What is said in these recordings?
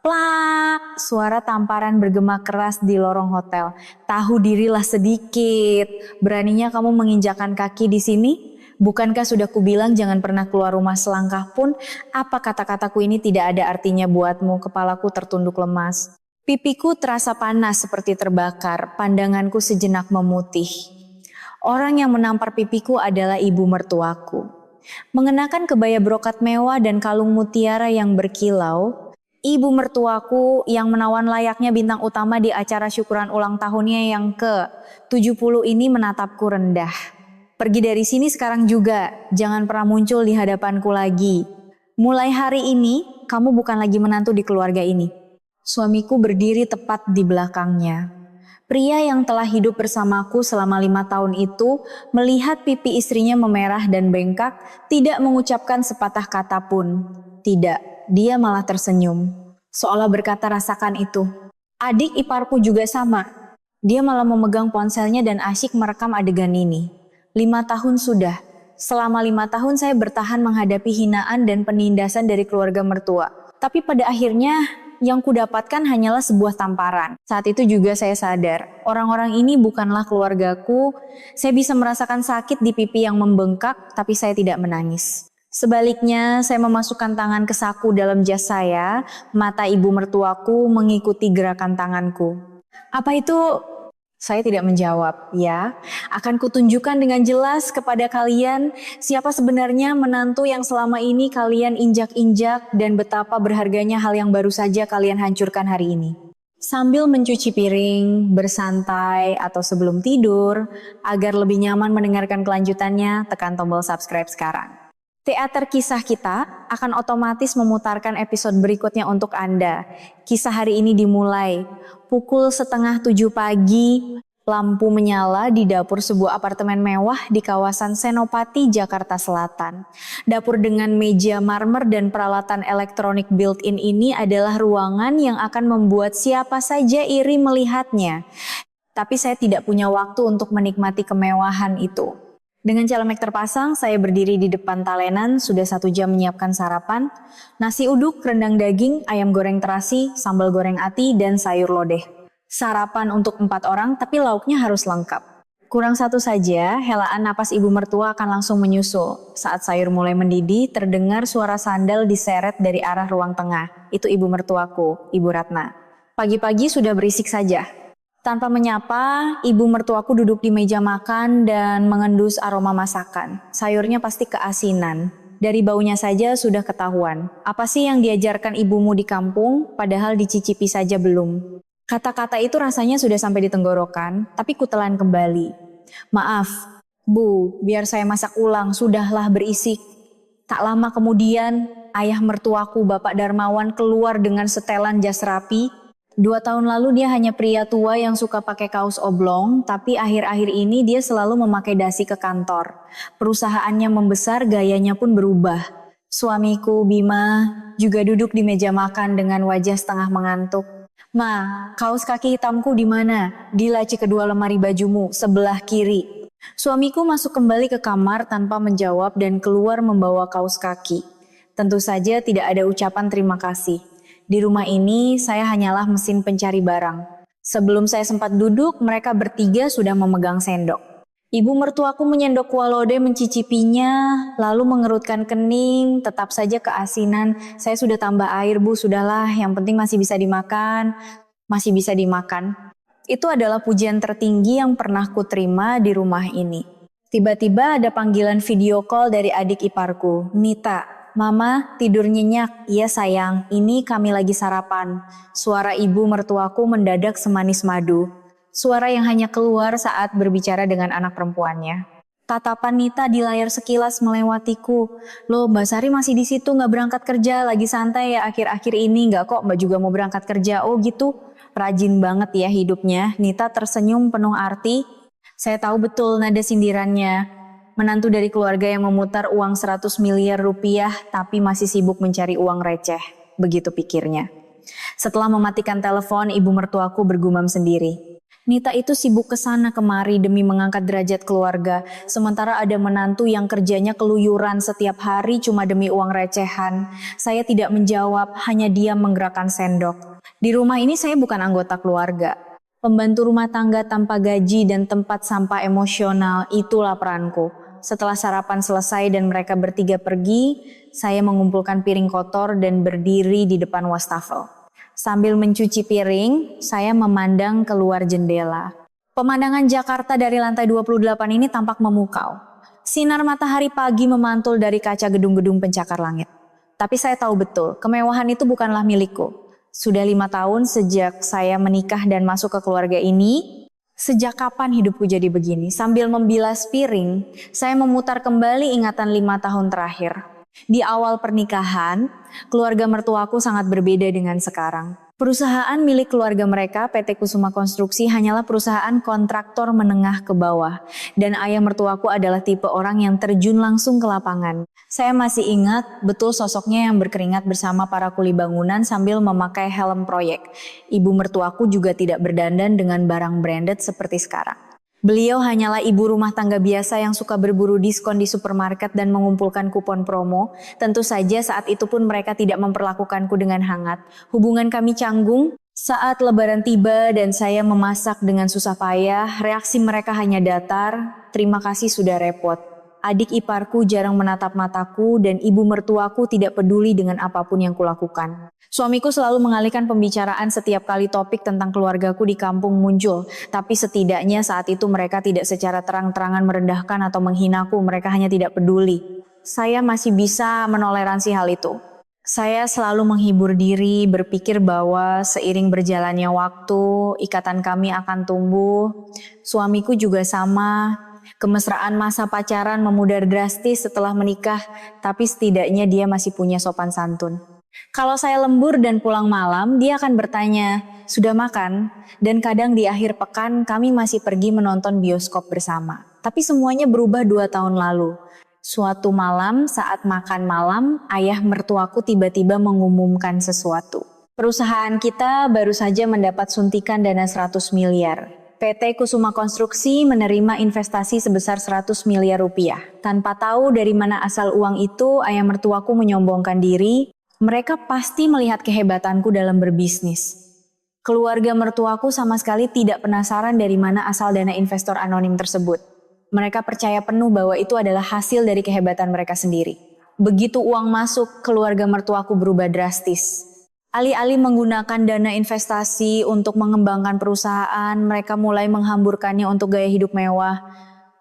Plak, suara tamparan bergema keras di lorong hotel. Tahu dirilah sedikit, beraninya kamu menginjakkan kaki di sini? Bukankah sudah kubilang jangan pernah keluar rumah selangkah pun? Apa kata-kataku ini tidak ada artinya buatmu? Kepalaku tertunduk lemas. Pipiku terasa panas seperti terbakar, pandanganku sejenak memutih. Orang yang menampar pipiku adalah ibu mertuaku. Mengenakan kebaya brokat mewah dan kalung mutiara yang berkilau, ibu mertuaku yang menawan layaknya bintang utama di acara syukuran ulang tahunnya yang ke-70 ini menatapku rendah. Pergi dari sini sekarang juga, jangan pernah muncul di hadapanku lagi. Mulai hari ini, kamu bukan lagi menantu di keluarga ini. Suamiku berdiri tepat di belakangnya. Pria yang telah hidup bersamaku selama 5 tahun itu melihat pipi istrinya memerah dan bengkak, tidak mengucapkan sepatah kata pun. Tidak, dia malah tersenyum. Seolah berkata rasakan itu. Adik iparku juga sama. Dia malah memegang ponselnya dan asyik merekam adegan ini. 5 tahun sudah. Selama 5 tahun saya bertahan menghadapi hinaan dan penindasan dari keluarga mertua. Tapi pada akhirnya yang kudapatkan hanyalah sebuah tamparan. Saat itu juga saya sadar, orang-orang ini bukanlah keluargaku. Saya bisa merasakan sakit di pipi yang membengkak, tapi saya tidak menangis. Sebaliknya, saya memasukkan tangan ke saku dalam jas saya, mata ibu mertuaku mengikuti gerakan tanganku. Apa itu? Saya tidak menjawab, ya. Akan kutunjukkan dengan jelas kepada kalian siapa sebenarnya menantu yang selama ini kalian injak-injak dan betapa berharganya hal yang baru saja kalian hancurkan hari ini. Sambil mencuci piring, bersantai, atau sebelum tidur, agar lebih nyaman mendengarkan kelanjutannya, tekan tombol subscribe sekarang. Teater kisah kita akan otomatis memutarkan episode berikutnya untuk Anda. Kisah hari ini dimulai pukul 6:30 pagi, lampu menyala di dapur sebuah apartemen mewah di kawasan Senopati, Jakarta Selatan. Dapur dengan meja marmer dan peralatan elektronik built-in ini adalah ruangan yang akan membuat siapa saja iri melihatnya. Tapi saya tidak punya waktu untuk menikmati kemewahan itu. Dengan celemek terpasang, saya berdiri di depan talenan, sudah 1 jam menyiapkan sarapan, nasi uduk, rendang daging, ayam goreng terasi, sambal goreng ati, dan sayur lodeh. Sarapan untuk 4 orang, tapi lauknya harus lengkap. Kurang 1 saja, helaan napas ibu mertua akan langsung menyusul. Saat sayur mulai mendidih, terdengar suara sandal diseret dari arah ruang tengah. Itu ibu mertuaku, Ibu Ratna. Pagi-pagi sudah berisik saja. Tanpa menyapa, ibu mertuaku duduk di meja makan dan mengendus aroma masakan. Sayurnya pasti keasinan. Dari baunya saja sudah ketahuan. Apa sih yang diajarkan ibumu di kampung, padahal dicicipi saja belum? Kata-kata itu rasanya sudah sampai di tenggorokan, tapi kutelan kembali. Maaf, Bu, biar saya masak ulang, sudahlah berisik. Tak lama kemudian, ayah mertuaku Bapak Darmawan keluar dengan setelan jas rapi. 2 tahun lalu dia hanya pria tua yang suka pakai kaos oblong, tapi akhir-akhir ini dia selalu memakai dasi ke kantor. Perusahaannya membesar, gayanya pun berubah. Suamiku, Bima, juga duduk di meja makan dengan wajah setengah mengantuk. Ma, kaos kaki hitamku di mana? Di laci kedua lemari bajumu, sebelah kiri. Suamiku masuk kembali ke kamar tanpa menjawab dan keluar membawa kaos kaki. Tentu saja tidak ada ucapan terima kasih. Di rumah ini, saya hanyalah mesin pencari barang. Sebelum saya sempat duduk, mereka bertiga sudah memegang sendok. Ibu mertuaku menyendok kuah lodeh, mencicipinya, lalu mengerutkan kening, tetap saja keasinan. Saya sudah tambah air, Bu, sudahlah, yang penting masih bisa dimakan. Masih bisa dimakan. Itu adalah pujian tertinggi yang pernah kuterima di rumah ini. Tiba-tiba ada panggilan video call dari adik iparku, Nita. Mama, tidur nyenyak. Iya sayang, ini kami lagi sarapan. Suara ibu mertuaku mendadak semanis madu. Suara yang hanya keluar saat berbicara dengan anak perempuannya. Tatapan Nita di layar sekilas melewatiku. Loh, Mbak Sari masih di situ, nggak berangkat kerja, lagi santai ya akhir-akhir ini. Nggak kok, Mbak juga mau berangkat kerja. Oh gitu, rajin banget ya hidupnya. Nita tersenyum penuh arti. Saya tahu betul nada sindirannya. Menantu dari keluarga yang memutar uang 100 miliar rupiah tapi masih sibuk mencari uang receh. Begitu pikirnya. Setelah mematikan telepon, ibu mertuaku bergumam sendiri. Nita itu sibuk kesana kemari demi mengangkat derajat keluarga, sementara ada menantu yang kerjanya keluyuran setiap hari cuma demi uang recehan. Saya tidak menjawab, hanya diam menggerakkan sendok. Di rumah ini saya bukan anggota keluarga. Pembantu rumah tangga tanpa gaji dan tempat sampah emosional, itulah peranku. Setelah sarapan selesai dan mereka bertiga pergi, saya mengumpulkan piring kotor dan berdiri di depan wastafel. Sambil mencuci piring, saya memandang keluar jendela. Pemandangan Jakarta dari lantai 28 ini tampak memukau. Sinar matahari pagi memantul dari kaca gedung-gedung pencakar langit. Tapi saya tahu betul, kemewahan itu bukanlah milikku. Sudah 5 tahun sejak saya menikah dan masuk ke keluarga ini. Sejak kapan hidupku jadi begini? Sambil membilas piring, saya memutar kembali ingatan 5 tahun terakhir. Di awal pernikahan, keluarga mertuaku sangat berbeda dengan sekarang. Perusahaan milik keluarga mereka, PT Kusuma Konstruksi, hanyalah perusahaan kontraktor menengah ke bawah. Dan ayah mertuaku adalah tipe orang yang terjun langsung ke lapangan. Saya masih ingat betul sosoknya yang berkeringat bersama para kuli bangunan sambil memakai helm proyek. Ibu mertuaku juga tidak berdandan dengan barang branded seperti sekarang. Beliau hanyalah ibu rumah tangga biasa yang suka berburu diskon di supermarket dan mengumpulkan kupon promo. Tentu saja saat itu pun mereka tidak memperlakukanku dengan hangat. Hubungan kami canggung. Saat lebaran tiba dan saya memasak dengan susah payah, reaksi mereka hanya datar, terima kasih sudah repot. Adik iparku jarang menatap mataku dan ibu mertuaku tidak peduli dengan apapun yang kulakukan. Suamiku selalu mengalihkan pembicaraan setiap kali topik tentang keluargaku di kampung muncul. Tapi setidaknya saat itu mereka tidak secara terang-terangan merendahkan atau menghinaku, mereka hanya tidak peduli. Saya masih bisa menoleransi hal itu. Saya selalu menghibur diri, berpikir bahwa seiring berjalannya waktu, ikatan kami akan tumbuh. Suamiku juga sama. Kemesraan masa pacaran memudar drastis setelah menikah, tapi setidaknya dia masih punya sopan santun. Kalau saya lembur dan pulang malam, dia akan bertanya, "Sudah makan?" Dan kadang di akhir pekan kami masih pergi menonton bioskop bersama. Tapi semuanya berubah 2 tahun lalu. Suatu malam saat makan malam, ayah mertuaku tiba-tiba mengumumkan sesuatu. Perusahaan kita baru saja mendapat suntikan dana 100 miliar. PT Kusuma Konstruksi menerima investasi sebesar 100 miliar rupiah. Tanpa tahu dari mana asal uang itu, ayah mertuaku menyombongkan diri. Mereka pasti melihat kehebatanku dalam berbisnis. Keluarga mertuaku sama sekali tidak penasaran dari mana asal dana investor anonim tersebut. Mereka percaya penuh bahwa itu adalah hasil dari kehebatan mereka sendiri. Begitu uang masuk, keluarga mertuaku berubah drastis. Alih-alih menggunakan dana investasi untuk mengembangkan perusahaan, mereka mulai menghamburkannya untuk gaya hidup mewah.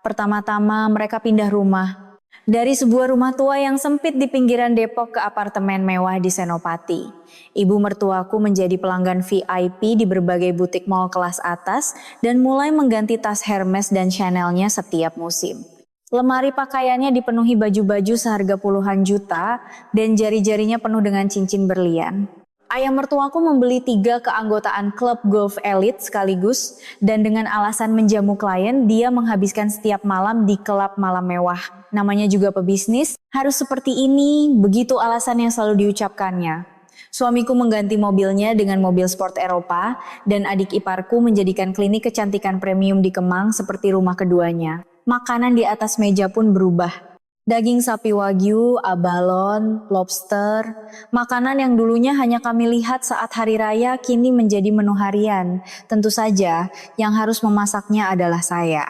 Pertama-tama mereka pindah rumah. Dari sebuah rumah tua yang sempit di pinggiran Depok ke apartemen mewah di Senopati. Ibu mertuaku menjadi pelanggan VIP di berbagai butik mall kelas atas dan mulai mengganti tas Hermes dan Chanel-nya setiap musim. Lemari pakaiannya dipenuhi baju-baju seharga puluhan juta dan jari-jarinya penuh dengan cincin berlian. Ayah mertuaku membeli 3 keanggotaan klub golf elit sekaligus dan dengan alasan menjamu klien, dia menghabiskan setiap malam di klub malam mewah. Namanya juga pebisnis, harus seperti ini, begitu alasan yang selalu diucapkannya. Suamiku mengganti mobilnya dengan mobil sport Eropa dan adik iparku menjadikan klinik kecantikan premium di Kemang seperti rumah keduanya. Makanan di atas meja pun berubah. Daging sapi wagyu, abalon, lobster, makanan yang dulunya hanya kami lihat saat hari raya kini menjadi menu harian. Tentu saja yang harus memasaknya adalah saya.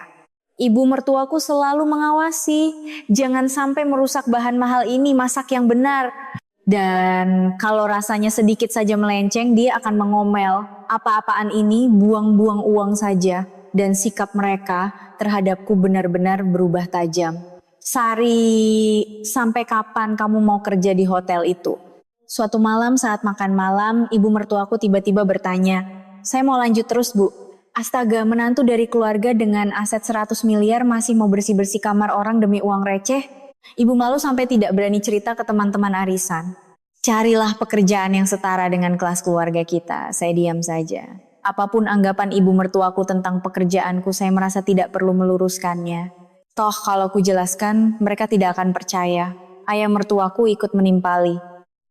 Ibu mertuaku selalu mengawasi, jangan sampai merusak bahan mahal ini, masak yang benar. Dan kalau rasanya sedikit saja melenceng, dia akan mengomel, apa-apaan ini, buang-buang uang saja. Dan sikap mereka terhadapku benar-benar berubah tajam. "Sari, sampai kapan kamu mau kerja di hotel itu?" Suatu malam saat makan malam, ibu mertuaku tiba-tiba bertanya, "Saya mau lanjut terus, Bu." Astaga, menantu dari keluarga dengan aset 100 miliar masih mau bersih-bersih kamar orang demi uang receh? Ibu malu sampai tidak berani cerita ke teman-teman arisan. "Carilah pekerjaan yang setara dengan kelas keluarga kita." Saya diam saja. Apapun anggapan ibu mertuaku tentang pekerjaanku, saya merasa tidak perlu meluruskannya. Toh kalau ku jelaskan, mereka tidak akan percaya. Ayah mertuaku ikut menimpali.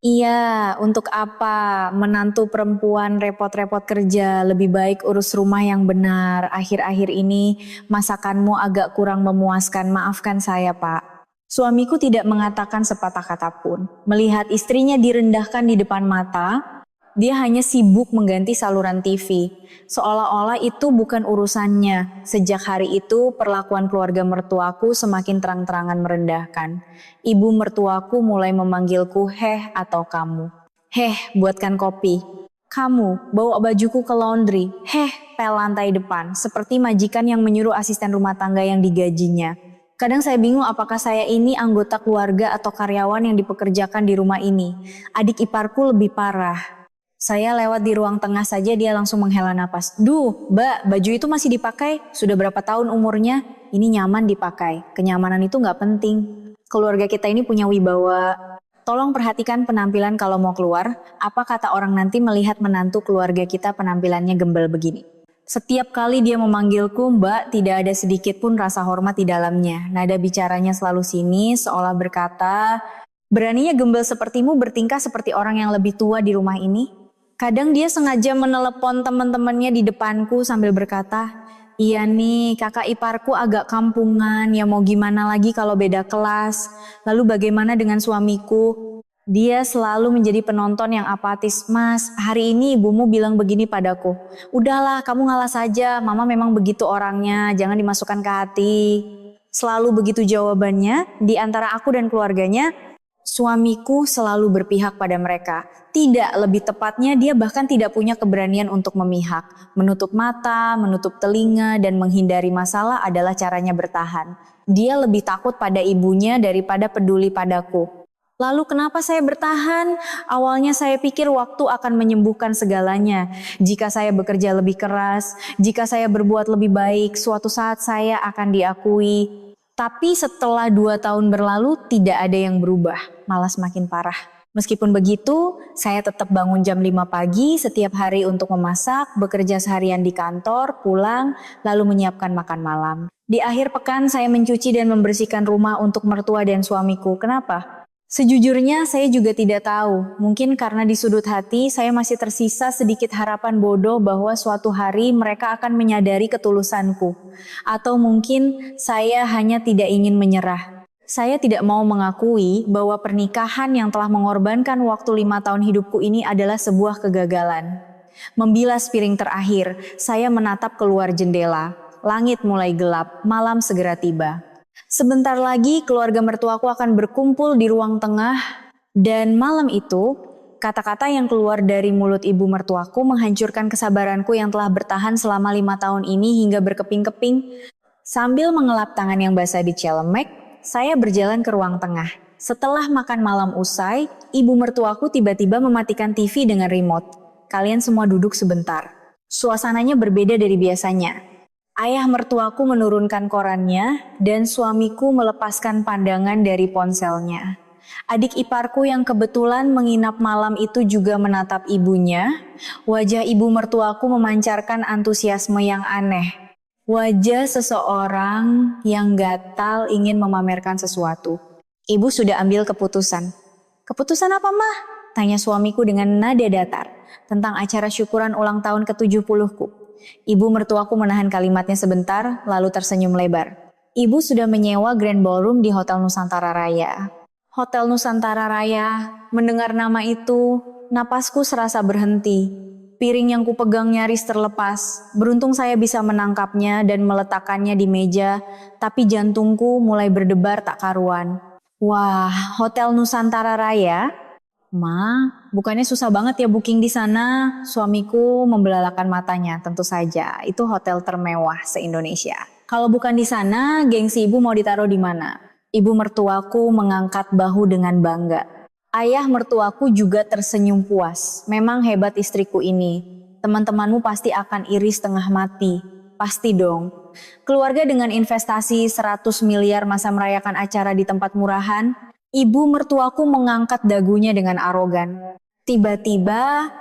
Iya, untuk apa menantu perempuan repot-repot kerja, lebih baik urus rumah yang benar. Akhir-akhir ini masakanmu agak kurang memuaskan, maafkan saya, Pak. Suamiku tidak mengatakan sepatah kata pun. Melihat istrinya direndahkan di depan mata, dia hanya sibuk mengganti saluran TV. Seolah-olah itu bukan urusannya. Sejak hari itu, perlakuan keluarga mertuaku semakin terang-terangan merendahkan. Ibu mertuaku mulai memanggilku Heh atau kamu. Heh, buatkan kopi. Kamu, bawa bajuku ke laundry. Heh, pel lantai depan. Seperti majikan yang menyuruh asisten rumah tangga yang digajinya. Kadang saya bingung apakah saya ini anggota keluarga atau karyawan yang dipekerjakan di rumah ini. Adik iparku lebih parah. Saya lewat di ruang tengah saja dia langsung menghela napas. Duh, Mbak, baju itu masih dipakai? Sudah berapa tahun umurnya? Ini nyaman dipakai. Kenyamanan itu nggak penting. Keluarga kita ini punya wibawa. Tolong perhatikan penampilan kalau mau keluar. Apa kata orang nanti melihat menantu keluarga kita penampilannya gembel begini? Setiap kali dia memanggilku, Mbak, tidak ada sedikit pun rasa hormat di dalamnya. Nada bicaranya selalu sinis, seolah berkata, beraninya gembel sepertimu bertingkah seperti orang yang lebih tua di rumah ini? Kadang dia sengaja menelepon teman-temannya di depanku sambil berkata, iya nih kakak iparku agak kampungan, ya mau gimana lagi kalau beda kelas. Lalu bagaimana dengan suamiku? Dia selalu menjadi penonton yang apatis. Mas, hari ini ibumu bilang begini padaku. Udahlah, kamu ngalah saja, mama memang begitu orangnya, jangan dimasukkan ke hati. Selalu begitu jawabannya, di antara aku dan keluarganya, suamiku selalu berpihak pada mereka. Tidak, lebih tepatnya dia bahkan tidak punya keberanian untuk memihak. Menutup mata, menutup telinga, dan menghindari masalah adalah caranya bertahan. Dia lebih takut pada ibunya daripada peduli padaku. Lalu kenapa saya bertahan? Awalnya saya pikir waktu akan menyembuhkan segalanya. Jika saya bekerja lebih keras, jika saya berbuat lebih baik, suatu saat saya akan diakui. Tapi setelah 2 tahun berlalu tidak ada yang berubah, malah semakin parah. Meskipun begitu, saya tetap bangun jam 5 pagi setiap hari untuk memasak, bekerja seharian di kantor, pulang, lalu menyiapkan makan malam. Di akhir pekan saya mencuci dan membersihkan rumah untuk mertua dan suamiku. Kenapa? Sejujurnya saya juga tidak tahu, mungkin karena di sudut hati saya masih tersisa sedikit harapan bodoh bahwa suatu hari mereka akan menyadari ketulusanku. Atau mungkin saya hanya tidak ingin menyerah. Saya tidak mau mengakui bahwa pernikahan yang telah mengorbankan waktu 5 tahun hidupku ini adalah sebuah kegagalan. Membilas piring terakhir, saya menatap keluar jendela. Langit mulai gelap, malam segera tiba. Sebentar lagi keluarga mertuaku akan berkumpul di ruang tengah dan malam itu kata-kata yang keluar dari mulut ibu mertuaku menghancurkan kesabaranku yang telah bertahan selama 5 tahun ini hingga berkeping-keping. Sambil mengelap tangan yang basah di celemek, saya berjalan ke ruang tengah. Setelah makan malam usai, ibu mertuaku tiba-tiba mematikan TV dengan remote. Kalian semua duduk sebentar. Suasananya berbeda dari biasanya. Ayah mertuaku menurunkan korannya dan suamiku melepaskan pandangan dari ponselnya. Adik iparku yang kebetulan menginap malam itu juga menatap ibunya. Wajah ibu mertuaku memancarkan antusiasme yang aneh. Wajah seseorang yang gatal ingin memamerkan sesuatu. Ibu sudah ambil keputusan. Keputusan apa, Mah? Tanya suamiku dengan nada datar tentang acara syukuran ulang tahun ke-70ku. Ibu mertuaku menahan kalimatnya sebentar, lalu tersenyum lebar. Ibu sudah menyewa Grand Ballroom di Hotel Nusantara Raya. Hotel Nusantara Raya, mendengar nama itu, napasku serasa berhenti. Piring yang kupegang nyaris terlepas. Beruntung saya bisa menangkapnya dan meletakkannya di meja, tapi jantungku mulai berdebar tak karuan. Wah, Hotel Nusantara Raya? Ma, bukannya susah banget ya booking di sana? Suamiku membelalakan matanya, tentu saja. Itu hotel termewah se-Indonesia. Kalau bukan di sana, gengsi ibu mau ditaruh di mana? Ibu mertuaku mengangkat bahu dengan bangga. Ayah mertuaku juga tersenyum puas. Memang hebat istriku ini. Teman-temanmu pasti akan iri setengah mati. Pasti dong. Keluarga dengan investasi 100 miliar masa merayakan acara di tempat murahan. Ibu mertuaku mengangkat dagunya dengan arogan. Tiba-tiba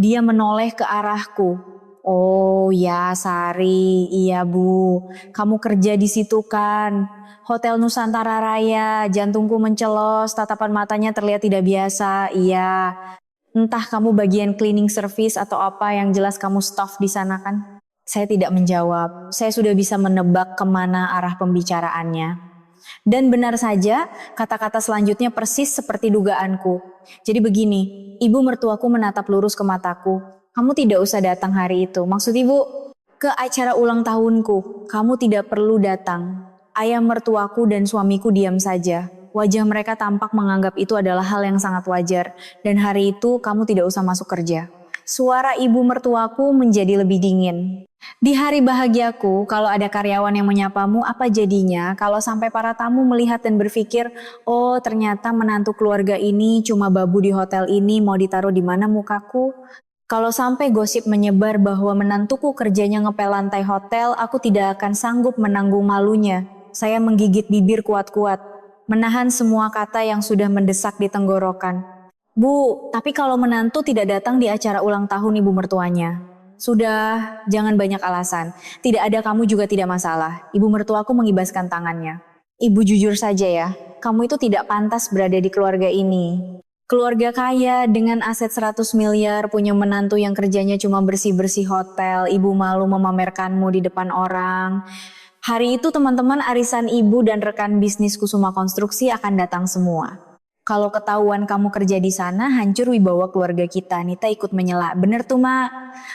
dia menoleh ke arahku. Oh ya, Sari, iya Bu. Kamu kerja di situ kan? Hotel Nusantara Raya, jantungku mencelos, tatapan matanya terlihat tidak biasa. Iya, entah kamu bagian cleaning service atau apa, yang jelas kamu staff di sana kan? Saya tidak menjawab. Saya sudah bisa menebak kemana arah pembicaraannya. Dan benar saja, kata-kata selanjutnya persis seperti dugaanku. Jadi begini, ibu mertuaku menatap lurus ke mataku. Kamu tidak usah datang hari itu. Maksud ibu, ke acara ulang tahunku. Kamu tidak perlu datang. Ayah mertuaku dan suamiku diam saja. Wajah mereka tampak menganggap itu adalah hal yang sangat wajar. Dan hari itu kamu tidak usah masuk kerja. Suara ibu mertuaku menjadi lebih dingin. Di hari bahagiaku, kalau ada karyawan yang menyapamu, apa jadinya kalau sampai para tamu melihat dan berpikir, oh ternyata menantu keluarga ini cuma babu di hotel ini, mau ditaruh di mana mukaku? Kalau sampai gosip menyebar bahwa menantuku kerjanya ngepel lantai hotel, aku tidak akan sanggup menanggung malunya. Saya menggigit bibir kuat-kuat, menahan semua kata yang sudah mendesak di tenggorokan. Bu, tapi kalau menantu tidak datang di acara ulang tahun ibu mertuanya. Sudah, jangan banyak alasan. Tidak ada kamu juga tidak masalah. Ibu mertuaku mengibaskan tangannya. Ibu jujur saja ya, kamu itu tidak pantas berada di keluarga ini. Keluarga kaya dengan aset 100 miliar, punya menantu yang kerjanya cuma bersih-bersih hotel, ibu malu memamerkanmu di depan orang. Hari itu teman-teman arisan ibu dan rekan bisnis Kusuma Konstruksi akan datang semua. Kalau ketahuan kamu kerja di sana, hancur wibawa keluarga kita. Nita ikut menyela. Bener tuh, Mak.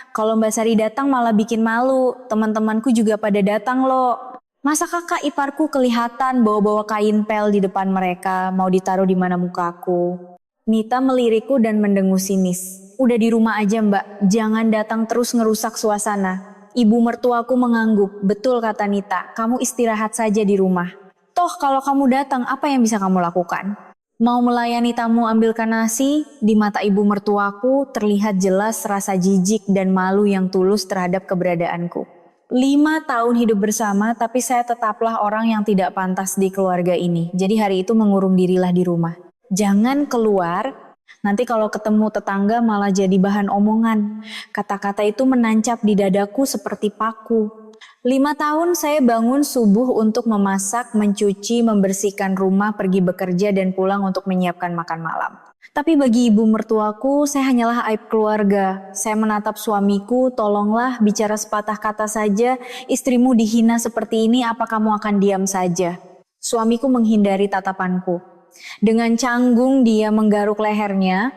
Kalau Mbak Sari datang malah bikin malu. Teman-temanku juga pada datang loh. Masa kakak iparku kelihatan bawa-bawa kain pel di depan mereka, mau ditaruh di mana mukaku. Nita melirikku dan mendengus sinis. Udah di rumah aja Mbak, jangan datang terus ngerusak suasana. Ibu mertuaku mengangguk. Betul kata Nita, kamu istirahat saja di rumah. Toh kalau kamu datang, apa yang bisa kamu lakukan? Mau melayani tamu ambilkan nasi, di mata ibu mertuaku terlihat jelas rasa jijik dan malu yang tulus terhadap keberadaanku. 5 tahun hidup bersama, tapi saya tetaplah orang yang tidak pantas di keluarga ini. Jadi hari itu mengurung dirilah di rumah. Jangan keluar, nanti kalau ketemu tetangga malah jadi bahan omongan. Kata-kata itu menancap di dadaku seperti paku. 5 tahun saya bangun subuh untuk memasak, mencuci, membersihkan rumah, pergi bekerja dan pulang untuk menyiapkan makan malam. Tapi bagi ibu mertuaku, saya hanyalah aib keluarga. Saya menatap suamiku, tolonglah bicara sepatah kata saja, istrimu dihina seperti ini, apa kamu akan diam saja? Suamiku menghindari tatapanku. Dengan canggung dia menggaruk lehernya,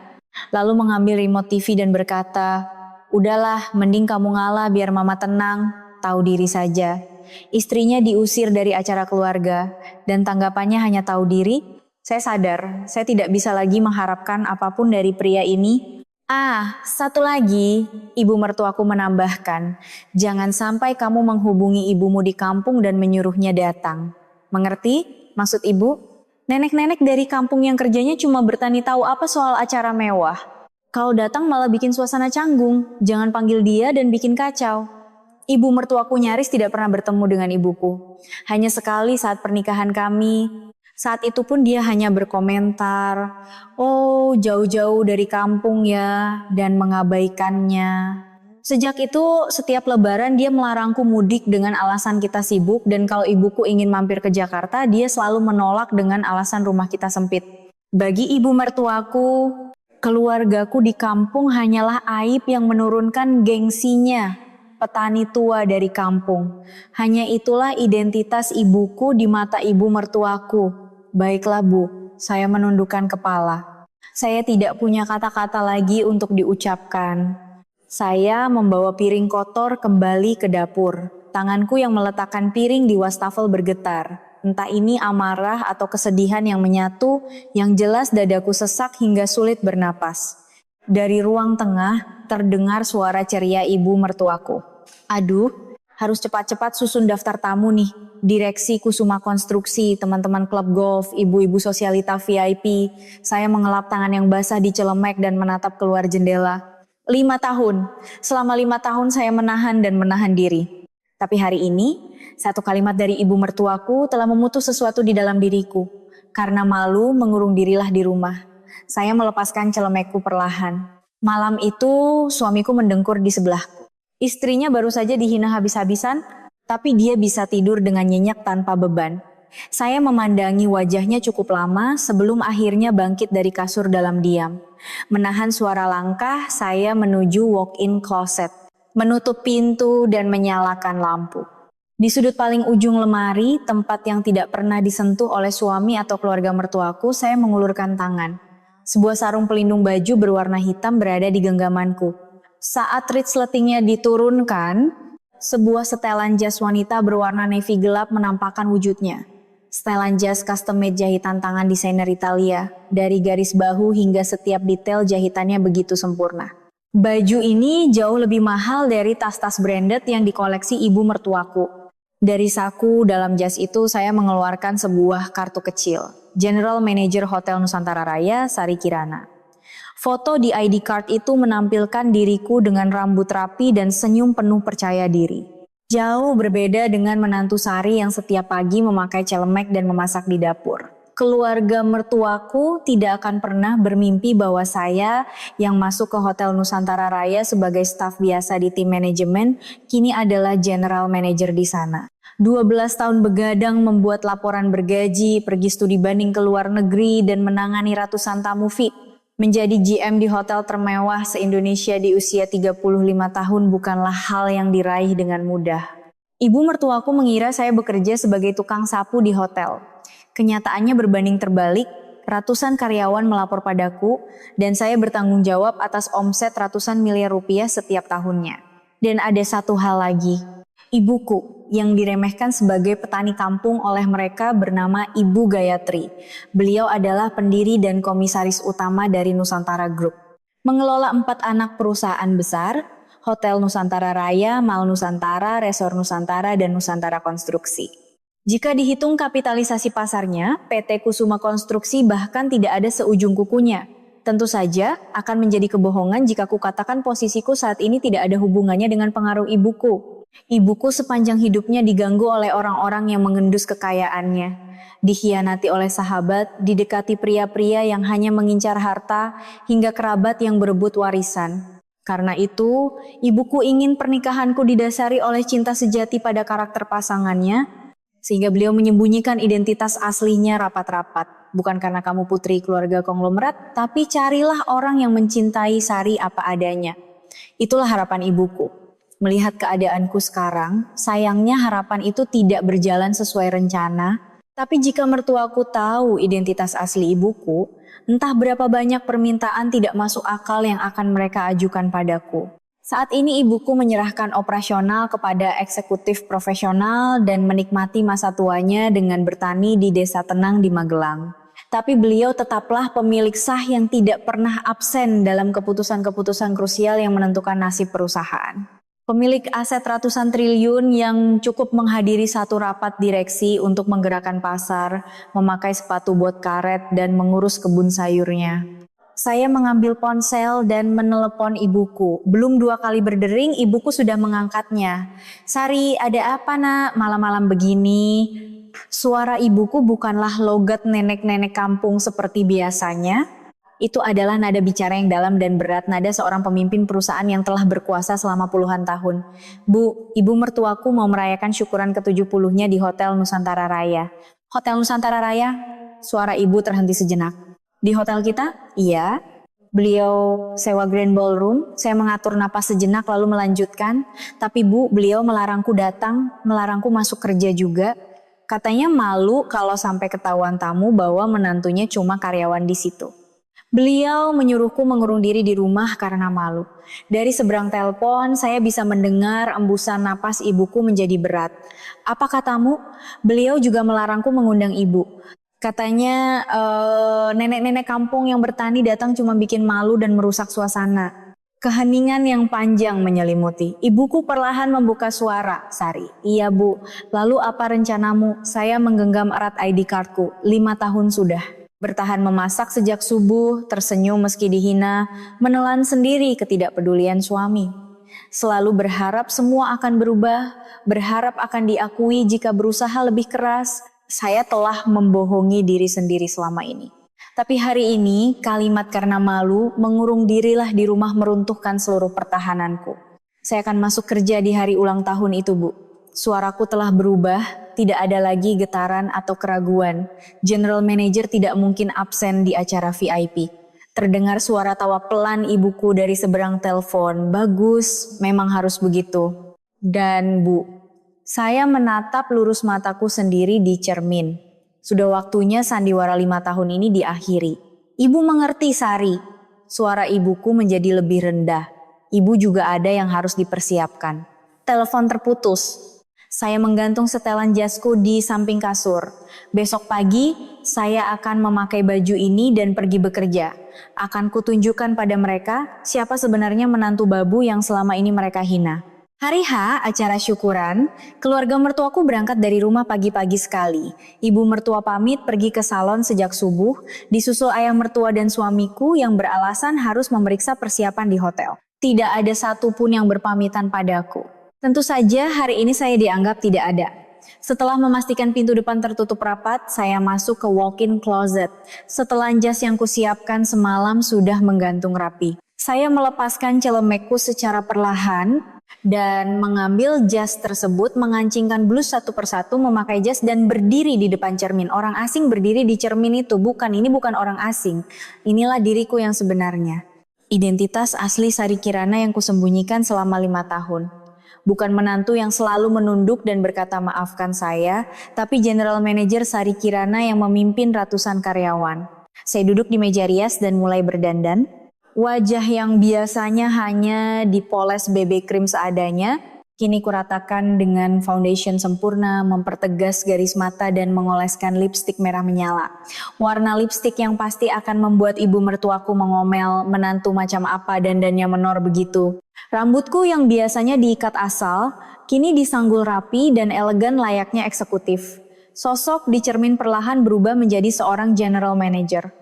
lalu mengambil remote TV dan berkata, udahlah, mending kamu ngalah biar mama tenang. Tahu diri saja. Istrinya diusir dari acara keluarga dan tanggapannya hanya tahu diri. Saya sadar, saya tidak bisa lagi mengharapkan apapun dari pria ini. Satu lagi, ibu mertuaku menambahkan, jangan sampai kamu menghubungi ibumu di kampung dan menyuruhnya datang. Mengerti? Maksud ibu? Nenek-nenek dari kampung yang kerjanya cuma bertani tahu apa soal acara mewah. Kalau datang malah bikin suasana canggung, jangan panggil dia dan bikin kacau. Ibu mertuaku nyaris tidak pernah bertemu dengan ibuku. Hanya sekali saat pernikahan kami. Saat itu pun dia hanya berkomentar, oh jauh-jauh dari kampung ya, dan mengabaikannya. Sejak itu setiap lebaran dia melarangku mudik dengan alasan kita sibuk, dan kalau ibuku ingin mampir ke Jakarta dia selalu menolak dengan alasan rumah kita sempit. Bagi ibu mertuaku, keluargaku di kampung hanyalah aib yang menurunkan gengsinya. Petani tua dari kampung. Hanya itulah identitas ibuku di mata ibu mertuaku. Baiklah Bu, saya menundukkan kepala. Saya tidak punya kata-kata lagi untuk diucapkan. Saya membawa piring kotor kembali ke dapur. Tanganku yang meletakkan piring di wastafel bergetar. Entah ini amarah atau kesedihan yang menyatu, yang jelas dadaku sesak hingga sulit bernapas. Dari ruang tengah terdengar suara ceria ibu mertuaku. Aduh, harus cepat-cepat susun daftar tamu nih. Direksi Kusuma Konstruksi, teman-teman klub golf, ibu-ibu sosialita VIP. Saya mengelap tangan yang basah di celemek dan menatap keluar jendela. 5 tahun. Selama 5 tahun saya menahan dan menahan diri. Tapi hari ini, satu kalimat dari ibu mertuaku telah memutus sesuatu di dalam diriku. Karena malu, mengurung dirilah di rumah. Saya melepaskan celemekku perlahan. Malam itu, suamiku mendengkur di sebelahku. Istrinya baru saja dihina habis-habisan, tapi dia bisa tidur dengan nyenyak tanpa beban. Saya memandangi wajahnya cukup lama sebelum akhirnya bangkit dari kasur dalam diam. Menahan suara langkah, saya menuju walk-in closet, menutup pintu dan menyalakan lampu. Di sudut paling ujung lemari, tempat yang tidak pernah disentuh oleh suami atau keluarga mertuaku, saya mengulurkan tangan. Sebuah sarung pelindung baju berwarna hitam berada di genggamanku. Saat resletingnya diturunkan, sebuah setelan jas wanita berwarna navy gelap menampakkan wujudnya. Setelan jas custom made jahitan tangan desainer Italia, dari garis bahu hingga setiap detail jahitannya begitu sempurna. Baju ini jauh lebih mahal dari tas-tas branded yang dikoleksi ibu mertuaku. Dari saku dalam jas itu saya mengeluarkan sebuah kartu kecil. General Manager Hotel Nusantara Raya, Sari Kirana. Foto di ID card itu menampilkan diriku dengan rambut rapi dan senyum penuh percaya diri. Jauh berbeda dengan menantu Sari yang setiap pagi memakai celemek dan memasak di dapur. Keluarga mertuaku tidak akan pernah bermimpi bahwa saya yang masuk ke Hotel Nusantara Raya sebagai staf biasa di tim manajemen kini adalah general manager di sana. 12 tahun begadang membuat laporan bergaji, pergi studi banding ke luar negeri dan menangani ratusan tamu VIP. Menjadi GM di hotel termewah se-Indonesia di usia 35 tahun bukanlah hal yang diraih dengan mudah. Ibu mertuaku mengira saya bekerja sebagai tukang sapu di hotel. Kenyataannya berbanding terbalik, ratusan karyawan melapor padaku dan saya bertanggung jawab atas omset ratusan miliar rupiah setiap tahunnya. Dan ada satu hal lagi, ibuku yang diremehkan sebagai petani kampung oleh mereka bernama Ibu Gayatri. Beliau adalah pendiri dan komisaris utama dari Nusantara Group. Mengelola 4 anak perusahaan besar, Hotel Nusantara Raya, Mall Nusantara, Resor Nusantara, dan Nusantara Konstruksi. Jika dihitung kapitalisasi pasarnya, PT Kusuma Konstruksi bahkan tidak ada seujung kukunya. Tentu saja akan menjadi kebohongan jika kukatakan posisiku saat ini tidak ada hubungannya dengan pengaruh ibuku. Ibuku sepanjang hidupnya diganggu oleh orang-orang yang mengendus kekayaannya. Dikhianati oleh sahabat, didekati pria-pria yang hanya mengincar harta, hingga kerabat yang berebut warisan. Karena itu, ibuku ingin pernikahanku didasari oleh cinta sejati pada karakter pasangannya, sehingga beliau menyembunyikan identitas aslinya rapat-rapat. Bukan karena kamu putri keluarga konglomerat, tapi carilah orang yang mencintai Sari apa adanya. Itulah harapan ibuku. Melihat keadaanku sekarang, sayangnya harapan itu tidak berjalan sesuai rencana. Tapi jika mertuaku tahu identitas asli ibuku, entah berapa banyak permintaan tidak masuk akal yang akan mereka ajukan padaku. Saat ini ibuku menyerahkan operasional kepada eksekutif profesional dan menikmati masa tuanya dengan bertani di desa tenang di Magelang. Tapi beliau tetaplah pemilik sah yang tidak pernah absen dalam keputusan-keputusan krusial yang menentukan nasib perusahaan. Pemilik aset ratusan triliun yang cukup menghadiri satu rapat direksi untuk menggerakkan pasar, memakai sepatu bot karet, dan mengurus kebun sayurnya. Saya mengambil ponsel dan menelepon ibuku. Belum 2 kali berdering, ibuku sudah mengangkatnya. Sari, ada apa nak malam-malam begini? Suara ibuku bukanlah logat nenek-nenek kampung seperti biasanya. Itu adalah nada bicara yang dalam dan berat, nada seorang pemimpin perusahaan yang telah berkuasa selama puluhan tahun. Bu, ibu mertuaku mau merayakan syukuran ke-70-nya di Hotel Nusantara Raya. Hotel Nusantara Raya? Suara ibu terhenti sejenak. Di hotel kita? Iya. Beliau sewa grand ballroom, saya mengatur napas sejenak lalu melanjutkan. Tapi bu, beliau melarangku datang, melarangku masuk kerja juga. Katanya malu kalau sampai ketahuan tamu bahwa menantunya cuma karyawan di situ. Beliau menyuruhku mengurung diri di rumah karena malu. Dari seberang telepon, saya bisa mendengar embusan napas ibuku menjadi berat. Apa katamu? Beliau juga melarangku mengundang ibu. Katanya nenek-nenek kampung yang bertani datang cuma bikin malu dan merusak suasana. Keheningan yang panjang menyelimuti. Ibuku perlahan membuka suara. Sari, iya bu. Lalu apa rencanamu? Saya menggenggam erat ID cardku. 5 tahun sudah. Bertahan memasak sejak subuh, tersenyum meski dihina, menelan sendiri ketidakpedulian suami. Selalu berharap semua akan berubah, berharap akan diakui jika berusaha lebih keras. Saya telah membohongi diri sendiri selama ini. Tapi hari ini, kalimat karena malu, mengurung dirilah di rumah meruntuhkan seluruh pertahananku. Saya akan masuk kerja di hari ulang tahun itu, Bu. Suaraku telah berubah, tidak ada lagi getaran atau keraguan. General Manager tidak mungkin absen di acara VIP. Terdengar suara tawa pelan ibuku dari seberang telepon. Bagus, memang harus begitu. Dan Bu, saya menatap lurus mataku sendiri di cermin. Sudah waktunya sandiwara 5 tahun ini diakhiri. Ibu mengerti, Sari. Suara ibuku menjadi lebih rendah. Ibu juga ada yang harus dipersiapkan. Telepon terputus. Saya menggantung setelan jasku di samping kasur. Besok pagi, saya akan memakai baju ini dan pergi bekerja. Akan kutunjukkan pada mereka siapa sebenarnya menantu babu yang selama ini mereka hina. Hari H, acara syukuran, keluarga mertuaku berangkat dari rumah pagi-pagi sekali. Ibu mertua pamit pergi ke salon sejak subuh, disusul ayah mertua dan suamiku yang beralasan harus memeriksa persiapan di hotel. Tidak ada satupun yang berpamitan padaku. Tentu saja hari ini saya dianggap tidak ada. Setelah memastikan pintu depan tertutup rapat, saya masuk ke walk-in closet. Setelan jas yang kusiapkan semalam sudah menggantung rapi. Saya melepaskan celemekku secara perlahan dan mengambil jas tersebut, mengancingkan blus satu persatu, memakai jas dan berdiri di depan cermin. Orang asing berdiri di cermin itu, ini bukan orang asing. Inilah diriku yang sebenarnya. Identitas asli Sari Kirana yang kusembunyikan selama 5 tahun. Bukan menantu yang selalu menunduk dan berkata maafkan saya, tapi General Manager Sari Kirana yang memimpin ratusan karyawan. Saya duduk di meja rias dan mulai berdandan. Wajah yang biasanya hanya dipoles BB cream seadanya, kini kuratakan dengan foundation sempurna, mempertegas garis mata dan mengoleskan lipstik merah menyala. Warna lipstik yang pasti akan membuat ibu mertuaku mengomel, menantu macam apa dandannya menor begitu. Rambutku yang biasanya diikat asal, kini disanggul rapi dan elegan layaknya eksekutif. Sosok di cermin perlahan berubah menjadi seorang general manager.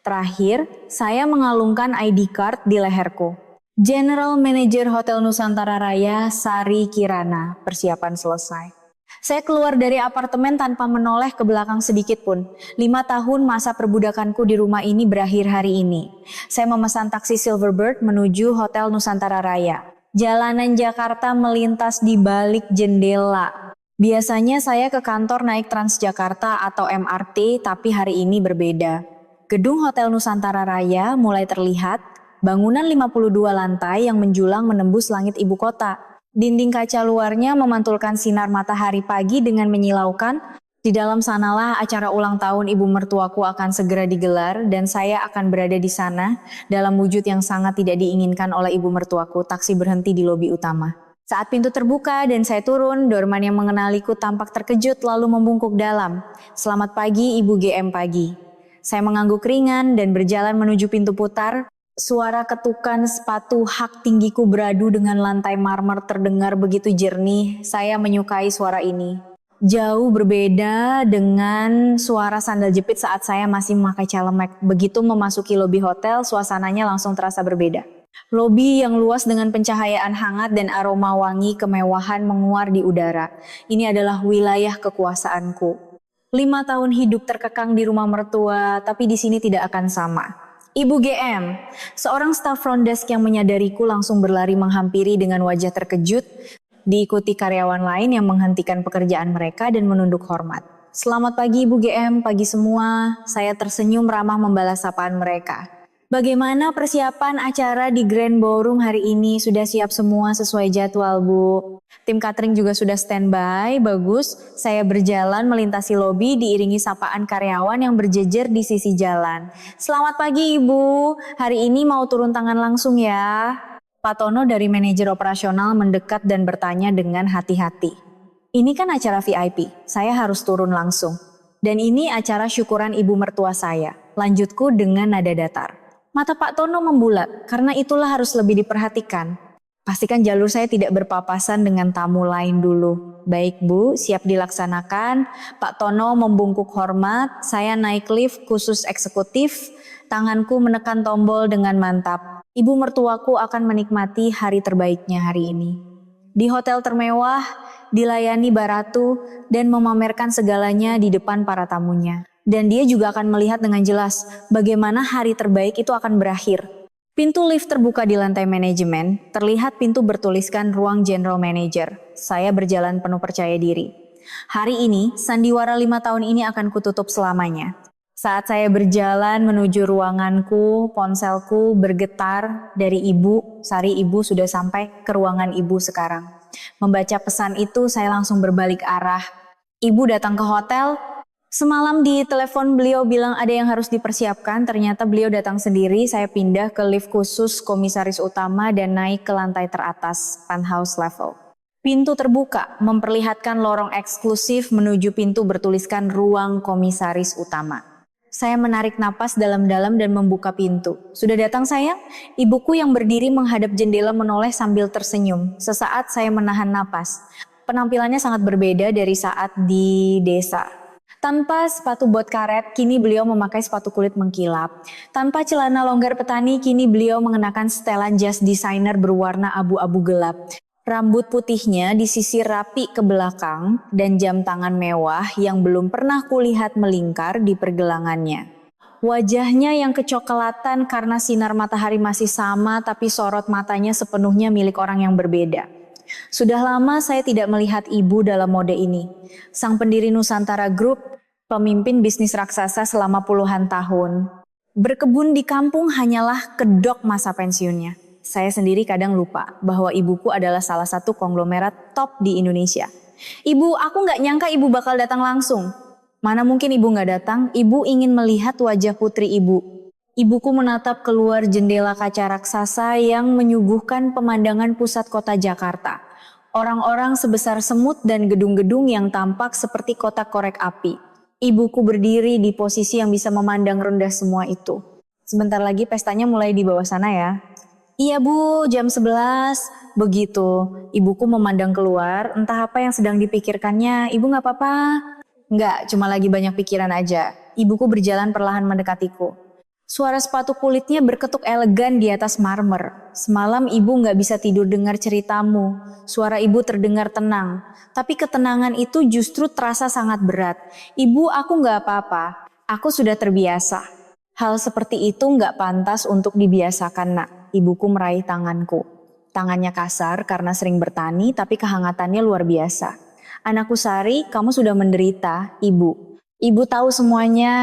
Terakhir, saya mengalungkan ID card di leherku. General Manager Hotel Nusantara Raya, Sari Kirana. Persiapan selesai. Saya keluar dari apartemen tanpa menoleh ke belakang sedikit pun. 5 tahun masa perbudakanku di rumah ini berakhir hari ini. Saya memesan taksi Silverbird menuju Hotel Nusantara Raya. Jalanan Jakarta melintas di balik jendela. Biasanya saya ke kantor naik Transjakarta atau MRT, tapi hari ini berbeda. Gedung Hotel Nusantara Raya mulai terlihat. Bangunan 52 lantai yang menjulang menembus langit ibu kota. Dinding kaca luarnya memantulkan sinar matahari pagi dengan menyilaukan. Di dalam sanalah acara ulang tahun ibu mertuaku akan segera digelar dan saya akan berada di sana dalam wujud yang sangat tidak diinginkan oleh ibu mertuaku. Taksi berhenti di lobi utama. Saat pintu terbuka dan saya turun, doorman yang mengenaliku tampak terkejut lalu membungkuk dalam. Selamat pagi Ibu GM pagi. Saya mengangguk ringan dan berjalan menuju pintu putar. Suara ketukan sepatu hak tinggiku beradu dengan lantai marmer terdengar begitu jernih. Saya menyukai suara ini. Jauh berbeda dengan suara sandal jepit saat saya masih memakai calemek. Begitu memasuki lobi hotel, suasananya langsung terasa berbeda. Lobi yang luas dengan pencahayaan hangat dan aroma wangi kemewahan menguar di udara. Ini adalah wilayah kekuasaanku. 5 tahun hidup terkekang di rumah mertua, tapi di sini tidak akan sama. Ibu GM, seorang staf front desk yang menyadariku langsung berlari menghampiri dengan wajah terkejut, diikuti karyawan lain yang menghentikan pekerjaan mereka dan menunduk hormat. Selamat pagi Ibu GM, pagi semua. Saya tersenyum ramah membalas sapaan mereka. Bagaimana persiapan acara di Grand Ballroom hari ini? Sudah siap semua sesuai jadwal, Bu? Tim catering juga sudah standby, bagus. Saya berjalan melintasi lobi diiringi sapaan karyawan yang berjejer di sisi jalan. Selamat pagi Ibu, hari ini mau turun tangan langsung ya. Pak Tono dari manajer operasional mendekat dan bertanya dengan hati-hati. Ini kan acara VIP, saya harus turun langsung. Dan ini acara syukuran ibu mertua saya. Lanjutku dengan nada datar. Mata Pak Tono membulat, karena itulah harus lebih diperhatikan. Pastikan jalur saya tidak berpapasan dengan tamu lain dulu. Baik Bu, siap dilaksanakan. Pak Tono membungkuk hormat, saya naik lift khusus eksekutif. Tanganku menekan tombol dengan mantap. Ibu mertuaku akan menikmati hari terbaiknya hari ini. Di hotel termewah, dilayani Baratu dan memamerkan segalanya di depan para tamunya. Dan dia juga akan melihat dengan jelas bagaimana hari terbaik itu akan berakhir. Pintu lift terbuka di lantai manajemen, terlihat pintu bertuliskan ruang general manager. Saya berjalan penuh percaya diri. Hari ini, sandiwara 5 tahun ini akan kututup selamanya. Saat saya berjalan menuju ruanganku, ponselku bergetar dari ibu, Sari ibu sudah sampai ke ruangan ibu sekarang. Membaca pesan itu, saya langsung berbalik arah. Ibu datang ke hotel. Semalam di telepon beliau bilang ada yang harus dipersiapkan, ternyata beliau datang sendiri, saya pindah ke lift khusus komisaris utama dan naik ke lantai teratas, penthouse level. Pintu terbuka, memperlihatkan lorong eksklusif menuju pintu bertuliskan ruang komisaris utama. Saya menarik napas dalam-dalam dan membuka pintu. Sudah datang sayang? Ibuku yang berdiri menghadap jendela menoleh sambil tersenyum. Sesaat saya menahan napas. Penampilannya sangat berbeda dari saat di desa. Tanpa sepatu bot karet, kini beliau memakai sepatu kulit mengkilap. Tanpa celana longgar petani, kini beliau mengenakan setelan jas desainer berwarna abu-abu gelap. Rambut putihnya disisir rapi ke belakang dan jam tangan mewah yang belum pernah kulihat melingkar di pergelangannya. Wajahnya yang kecoklatan karena sinar matahari masih sama, tapi sorot matanya sepenuhnya milik orang yang berbeda. Sudah lama saya tidak melihat ibu dalam mode ini. Sang pendiri Nusantara Group, pemimpin bisnis raksasa selama puluhan tahun. Berkebun di kampung hanyalah kedok masa pensiunnya. Saya sendiri kadang lupa bahwa ibuku adalah salah satu konglomerat top di Indonesia. Ibu, aku nggak nyangka ibu bakal datang langsung. Mana mungkin ibu nggak datang, ibu ingin melihat wajah putri ibu. Ibuku menatap keluar jendela kaca raksasa yang menyuguhkan pemandangan pusat kota Jakarta. Orang-orang sebesar semut dan gedung-gedung yang tampak seperti kotak korek api. Ibuku berdiri di posisi yang bisa memandang rendah semua itu. Sebentar lagi pestanya mulai di bawah sana ya. Iya bu, jam 11. Begitu, ibuku memandang keluar, entah apa yang sedang dipikirkannya. Ibu gak apa-apa? Enggak, cuma lagi banyak pikiran aja. Ibuku berjalan perlahan mendekatiku. Suara sepatu kulitnya berketuk elegan di atas marmer. Semalam ibu gak bisa tidur dengar ceritamu. Suara ibu terdengar tenang. Tapi ketenangan itu justru terasa sangat berat. Ibu, aku gak apa-apa. Aku sudah terbiasa. Hal seperti itu gak pantas untuk dibiasakan nak. Ibuku meraih tanganku. Tangannya kasar karena sering bertani, tapi kehangatannya luar biasa. Anakku Sari, kamu sudah menderita, ibu. Ibu tahu semuanya.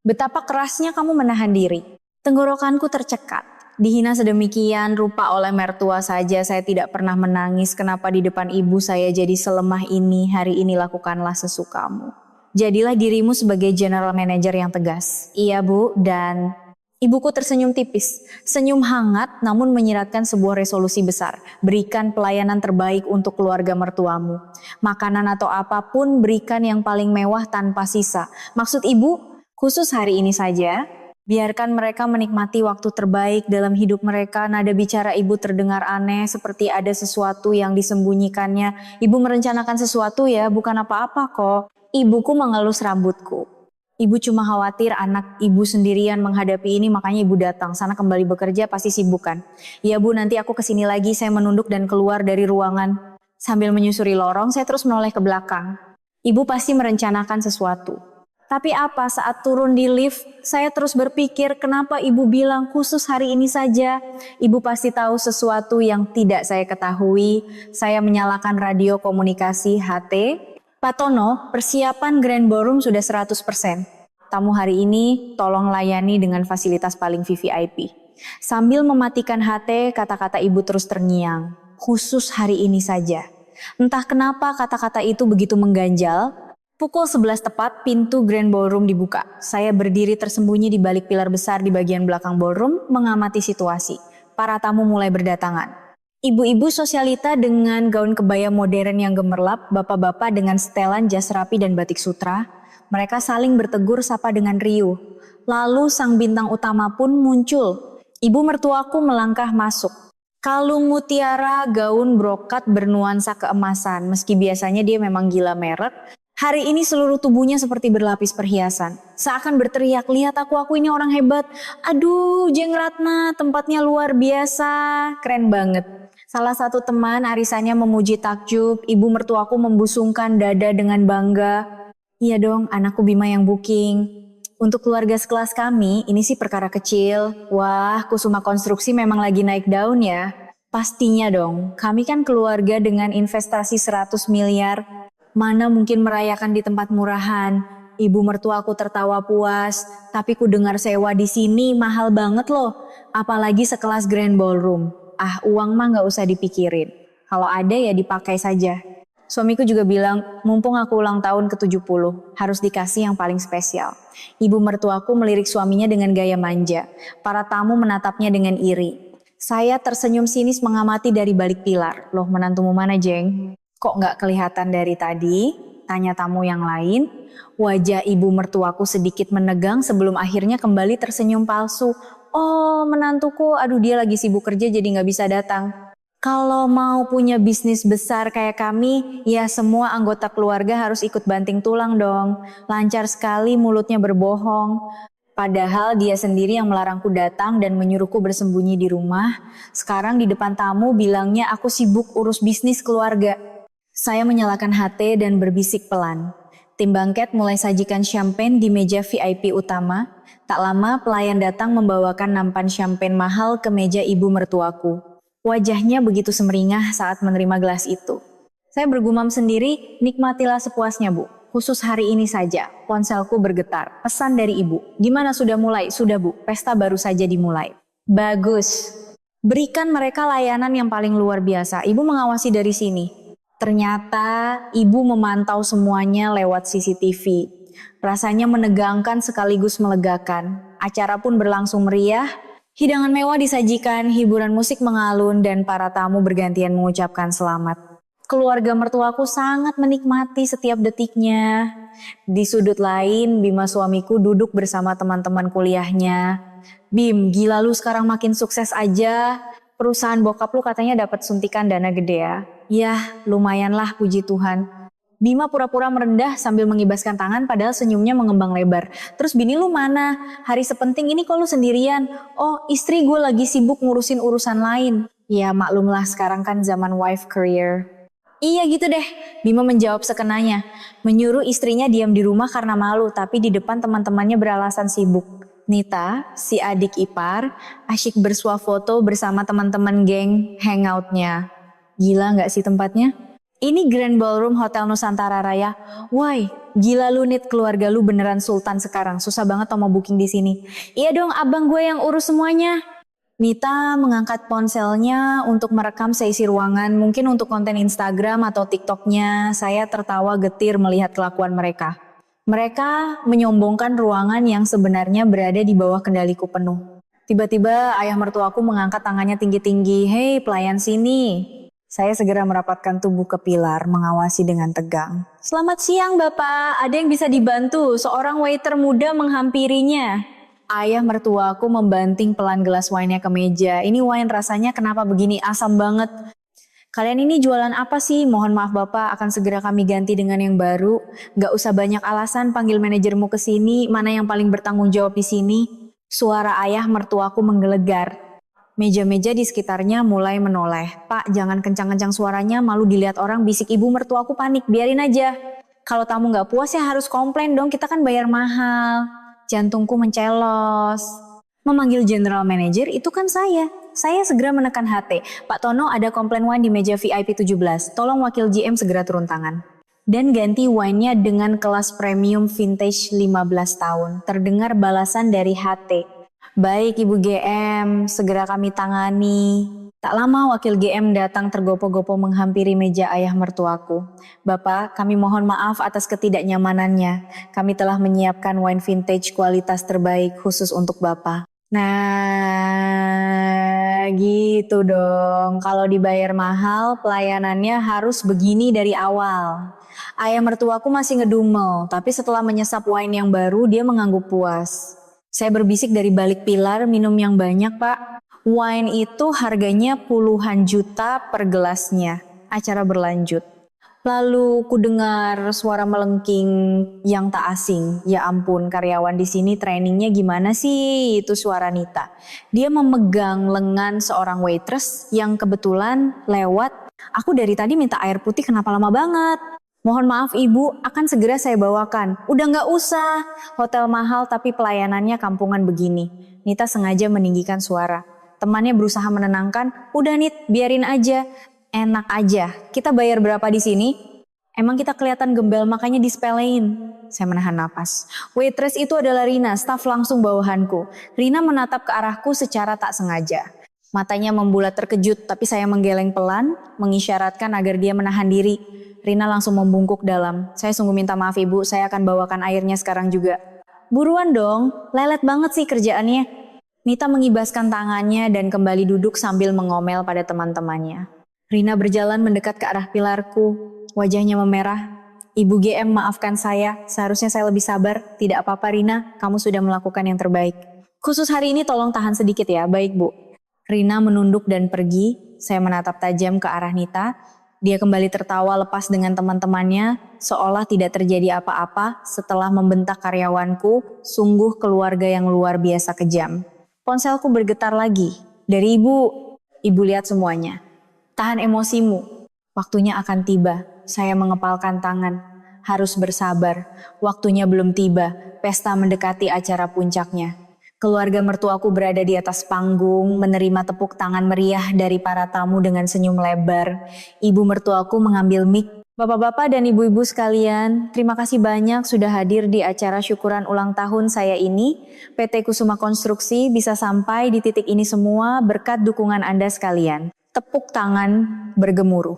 Betapa kerasnya kamu menahan diri. Tenggorokanku tercekat. Dihina sedemikian rupa oleh mertua saja saya tidak pernah menangis. Kenapa di depan ibu saya jadi selemah ini? Hari ini lakukanlah sesukamu. Jadilah dirimu sebagai general manager yang tegas. Iya bu, dan ibuku tersenyum tipis. Senyum hangat namun menyiratkan sebuah resolusi besar. Berikan pelayanan terbaik untuk keluarga mertuamu. Makanan atau apapun berikan yang paling mewah tanpa sisa. Maksud ibu? Khusus hari ini saja, biarkan mereka menikmati waktu terbaik dalam hidup mereka. Nada bicara ibu terdengar aneh, seperti ada sesuatu yang disembunyikannya. Ibu merencanakan sesuatu ya, bukan apa-apa kok. Ibuku mengelus rambutku. Ibu cuma khawatir anak ibu sendirian menghadapi ini, makanya ibu datang. Sana kembali bekerja pasti sibuk kan. Ya bu, nanti aku kesini lagi. Saya menunduk dan keluar dari ruangan. Sambil menyusuri lorong, saya terus menoleh ke belakang. Ibu pasti merencanakan sesuatu. Tapi apa saat turun di lift, saya terus berpikir kenapa ibu bilang khusus hari ini saja. Ibu pasti tahu sesuatu yang tidak saya ketahui. Saya menyalakan radio komunikasi HT. Pak Tono, persiapan Grand Ballroom sudah 100%. Tamu hari ini tolong layani dengan fasilitas paling VVIP. Sambil mematikan HT, kata-kata ibu terus terngiang. Khusus hari ini saja. Entah kenapa kata-kata itu begitu mengganjal. Pukul 11 tepat, pintu Grand Ballroom dibuka. Saya berdiri tersembunyi di balik pilar besar di bagian belakang ballroom, mengamati situasi. Para tamu mulai berdatangan. Ibu-ibu sosialita dengan gaun kebaya modern yang gemerlap, bapak-bapak dengan setelan jas rapi dan batik sutra. Mereka saling bertegur sapa dengan riuh. Lalu sang bintang utama pun muncul. Ibu mertuaku melangkah masuk. Kalung mutiara, gaun brokat bernuansa keemasan. Meski biasanya dia memang gila merek, hari ini seluruh tubuhnya seperti berlapis perhiasan. Seakan berteriak, lihat aku ini orang hebat. Aduh, Jeng Ratna, tempatnya luar biasa. Keren banget. Salah satu teman arisannya memuji takjub. Ibu mertuaku membusungkan dada dengan bangga. Iya dong, anakku Bima yang booking. Untuk keluarga sekelas kami, ini sih perkara kecil. Wah, Kusuma Konstruksi memang lagi naik daun ya. Pastinya dong, kami kan keluarga dengan investasi 100 miliar. Mana mungkin merayakan di tempat murahan. Ibu mertua aku tertawa puas, tapi ku dengar sewa di sini mahal banget loh. Apalagi sekelas Grand Ballroom. Ah, uang mah nggak usah dipikirin. Kalau ada ya dipakai saja. Suamiku juga bilang, mumpung aku ulang tahun ke-70, harus dikasih yang paling spesial. Ibu mertuaku melirik suaminya dengan gaya manja. Para tamu menatapnya dengan iri. Saya tersenyum sinis mengamati dari balik pilar. Loh, menantumu mana, Jeng? Kok nggak kelihatan dari tadi? Tanya tamu yang lain. Wajah ibu mertuaku sedikit menegang sebelum akhirnya kembali tersenyum palsu. Oh, menantuku, aduh dia lagi sibuk kerja jadi nggak bisa datang. Kalau mau punya bisnis besar kayak kami, ya semua anggota keluarga harus ikut banting tulang dong. Lancar sekali mulutnya berbohong. Padahal dia sendiri yang melarangku datang dan menyuruhku bersembunyi di rumah. Sekarang di depan tamu bilangnya aku sibuk urus bisnis keluarga. Saya menyalakan HT dan berbisik pelan. Tim banket mulai sajikan champagne di meja VIP utama. Tak lama pelayan datang membawakan nampan champagne mahal ke meja ibu mertuaku. Wajahnya begitu semeringah saat menerima gelas itu. Saya bergumam sendiri, nikmatilah sepuasnya Bu. Khusus hari ini saja, ponselku bergetar. Pesan dari ibu, gimana sudah mulai? Sudah Bu, pesta baru saja dimulai. Bagus. Berikan mereka layanan yang paling luar biasa. Ibu mengawasi dari sini. Ternyata ibu memantau semuanya lewat CCTV. Rasanya menegangkan sekaligus melegakan. Acara pun berlangsung meriah. Hidangan mewah disajikan, hiburan musik mengalun, dan para tamu bergantian mengucapkan selamat. Keluarga mertuaku sangat menikmati setiap detiknya. Di sudut lain, Bima suamiku duduk bersama teman-teman kuliahnya. Bim, gila lu sekarang makin sukses aja. Perusahaan bokap lu katanya dapat suntikan dana gede ya. Yah, lumayanlah puji Tuhan. Bima pura-pura merendah sambil mengibaskan tangan padahal senyumnya mengembang lebar. Terus bini lu mana? Hari sepenting ini kok lu sendirian? Oh, istri gue lagi sibuk ngurusin urusan lain. Ya maklumlah sekarang kan zaman wife career. Iya gitu deh, Bima menjawab sekenanya. Menyuruh istrinya diam di rumah karena malu, tapi di depan teman-temannya beralasan sibuk. Nita, si adik ipar, asyik bersuah foto bersama teman-teman geng hangoutnya. Gila gak sih tempatnya? Ini Grand Ballroom Hotel Nusantara Raya. Woi, gila lu Nit, keluarga lu beneran sultan sekarang. Susah banget mau booking di sini. Iya dong, abang gue yang urus semuanya. Nita mengangkat ponselnya untuk merekam seisi ruangan, mungkin untuk konten Instagram atau TikToknya. Saya tertawa getir melihat kelakuan mereka. Mereka menyombongkan ruangan yang sebenarnya berada di bawah kendaliku penuh. Tiba-tiba ayah mertuaku mengangkat tangannya tinggi-tinggi. Hei pelayan sini. Saya segera merapatkan tubuh ke pilar, mengawasi dengan tegang. Selamat siang Bapak, ada yang bisa dibantu? Seorang waiter muda menghampirinya. Ayah mertuaku membanting pelan gelas wine-nya ke meja. Ini wine rasanya kenapa begini asam banget? Kalian ini jualan apa sih? Mohon maaf Bapak, akan segera kami ganti dengan yang baru. Gak usah banyak alasan, panggil manajermu ke sini. Mana yang paling bertanggung jawab di sini? Suara ayah mertuaku menggelegar. Meja-meja di sekitarnya mulai menoleh. Pak, jangan kencang-kencang suaranya, malu dilihat orang, bisik ibu mertuaku panik, biarin aja. Kalau tamu gak puas ya harus komplain dong, kita kan bayar mahal. Jantungku mencelos. Memanggil general manager itu kan saya. Saya segera menekan HT. Pak Tono ada komplain wine di meja VIP 17. Tolong wakil GM segera turun tangan. Dan ganti wine-nya dengan kelas premium vintage 15 tahun. Terdengar balasan dari HT. Baik Ibu GM, segera kami tangani. Tak lama wakil GM datang tergopoh-gopoh menghampiri meja ayah mertuaku. Bapak, kami mohon maaf atas ketidaknyamanannya. Kami telah menyiapkan wine vintage kualitas terbaik khusus untuk Bapak. Nah, gitu dong. Kalau dibayar mahal, pelayanannya harus begini dari awal. Ayah mertuaku masih ngedumel, tapi setelah menyesap wine yang baru, dia mengangguk puas. Saya berbisik dari balik pilar, minum yang banyak Pak. Wine itu harganya puluhan juta per gelasnya. Acara berlanjut. Lalu ku dengar suara melengking yang tak asing. Ya ampun, karyawan di sini trainingnya gimana sih? Itu suara Nita. Dia memegang lengan seorang waitress yang kebetulan lewat. Aku dari tadi minta air putih kenapa lama banget? Mohon maaf ibu, akan segera saya bawakan. Udah nggak usah, hotel mahal tapi pelayanannya kampungan begini. Nita sengaja meninggikan suara. Temannya berusaha menenangkan, udah Nit, biarin aja. Enak aja, kita bayar berapa di sini? Emang kita kelihatan gembel makanya disepelein. Saya menahan napas. Waitress itu adalah Rina, staf langsung bawahanku. Rina menatap ke arahku secara tak sengaja. Matanya membulat terkejut, tapi saya menggeleng pelan, mengisyaratkan agar dia menahan diri. Rina langsung membungkuk dalam. Saya sungguh minta maaf ibu, saya akan bawakan airnya sekarang juga. Buruan dong, lelet banget sih kerjaannya. Nita mengibaskan tangannya dan kembali duduk sambil mengomel pada teman-temannya. Rina berjalan mendekat ke arah pilarku. Wajahnya memerah. Ibu GM maafkan saya, seharusnya saya lebih sabar. Tidak apa-apa Rina, kamu sudah melakukan yang terbaik. Khusus hari ini tolong tahan sedikit ya, baik bu. Rina menunduk dan pergi, saya menatap tajam ke arah Nita. Dia kembali tertawa lepas dengan teman-temannya, seolah tidak terjadi apa-apa setelah membentak karyawanku, sungguh keluarga yang luar biasa kejam. Ponselku bergetar lagi. Dari ibu lihat semuanya. Tahan emosimu, waktunya akan tiba. Saya mengepalkan tangan. Harus bersabar, waktunya belum tiba, pesta mendekati acara puncaknya. Keluarga mertuaku berada di atas panggung, menerima tepuk tangan meriah dari para tamu dengan senyum lebar. Ibu mertuaku mengambil mic. Bapak-bapak dan ibu-ibu sekalian, terima kasih banyak sudah hadir di acara syukuran ulang tahun saya ini. PT Kusuma Konstruksi bisa sampai di titik ini semua berkat dukungan Anda sekalian. Tepuk tangan bergemuruh.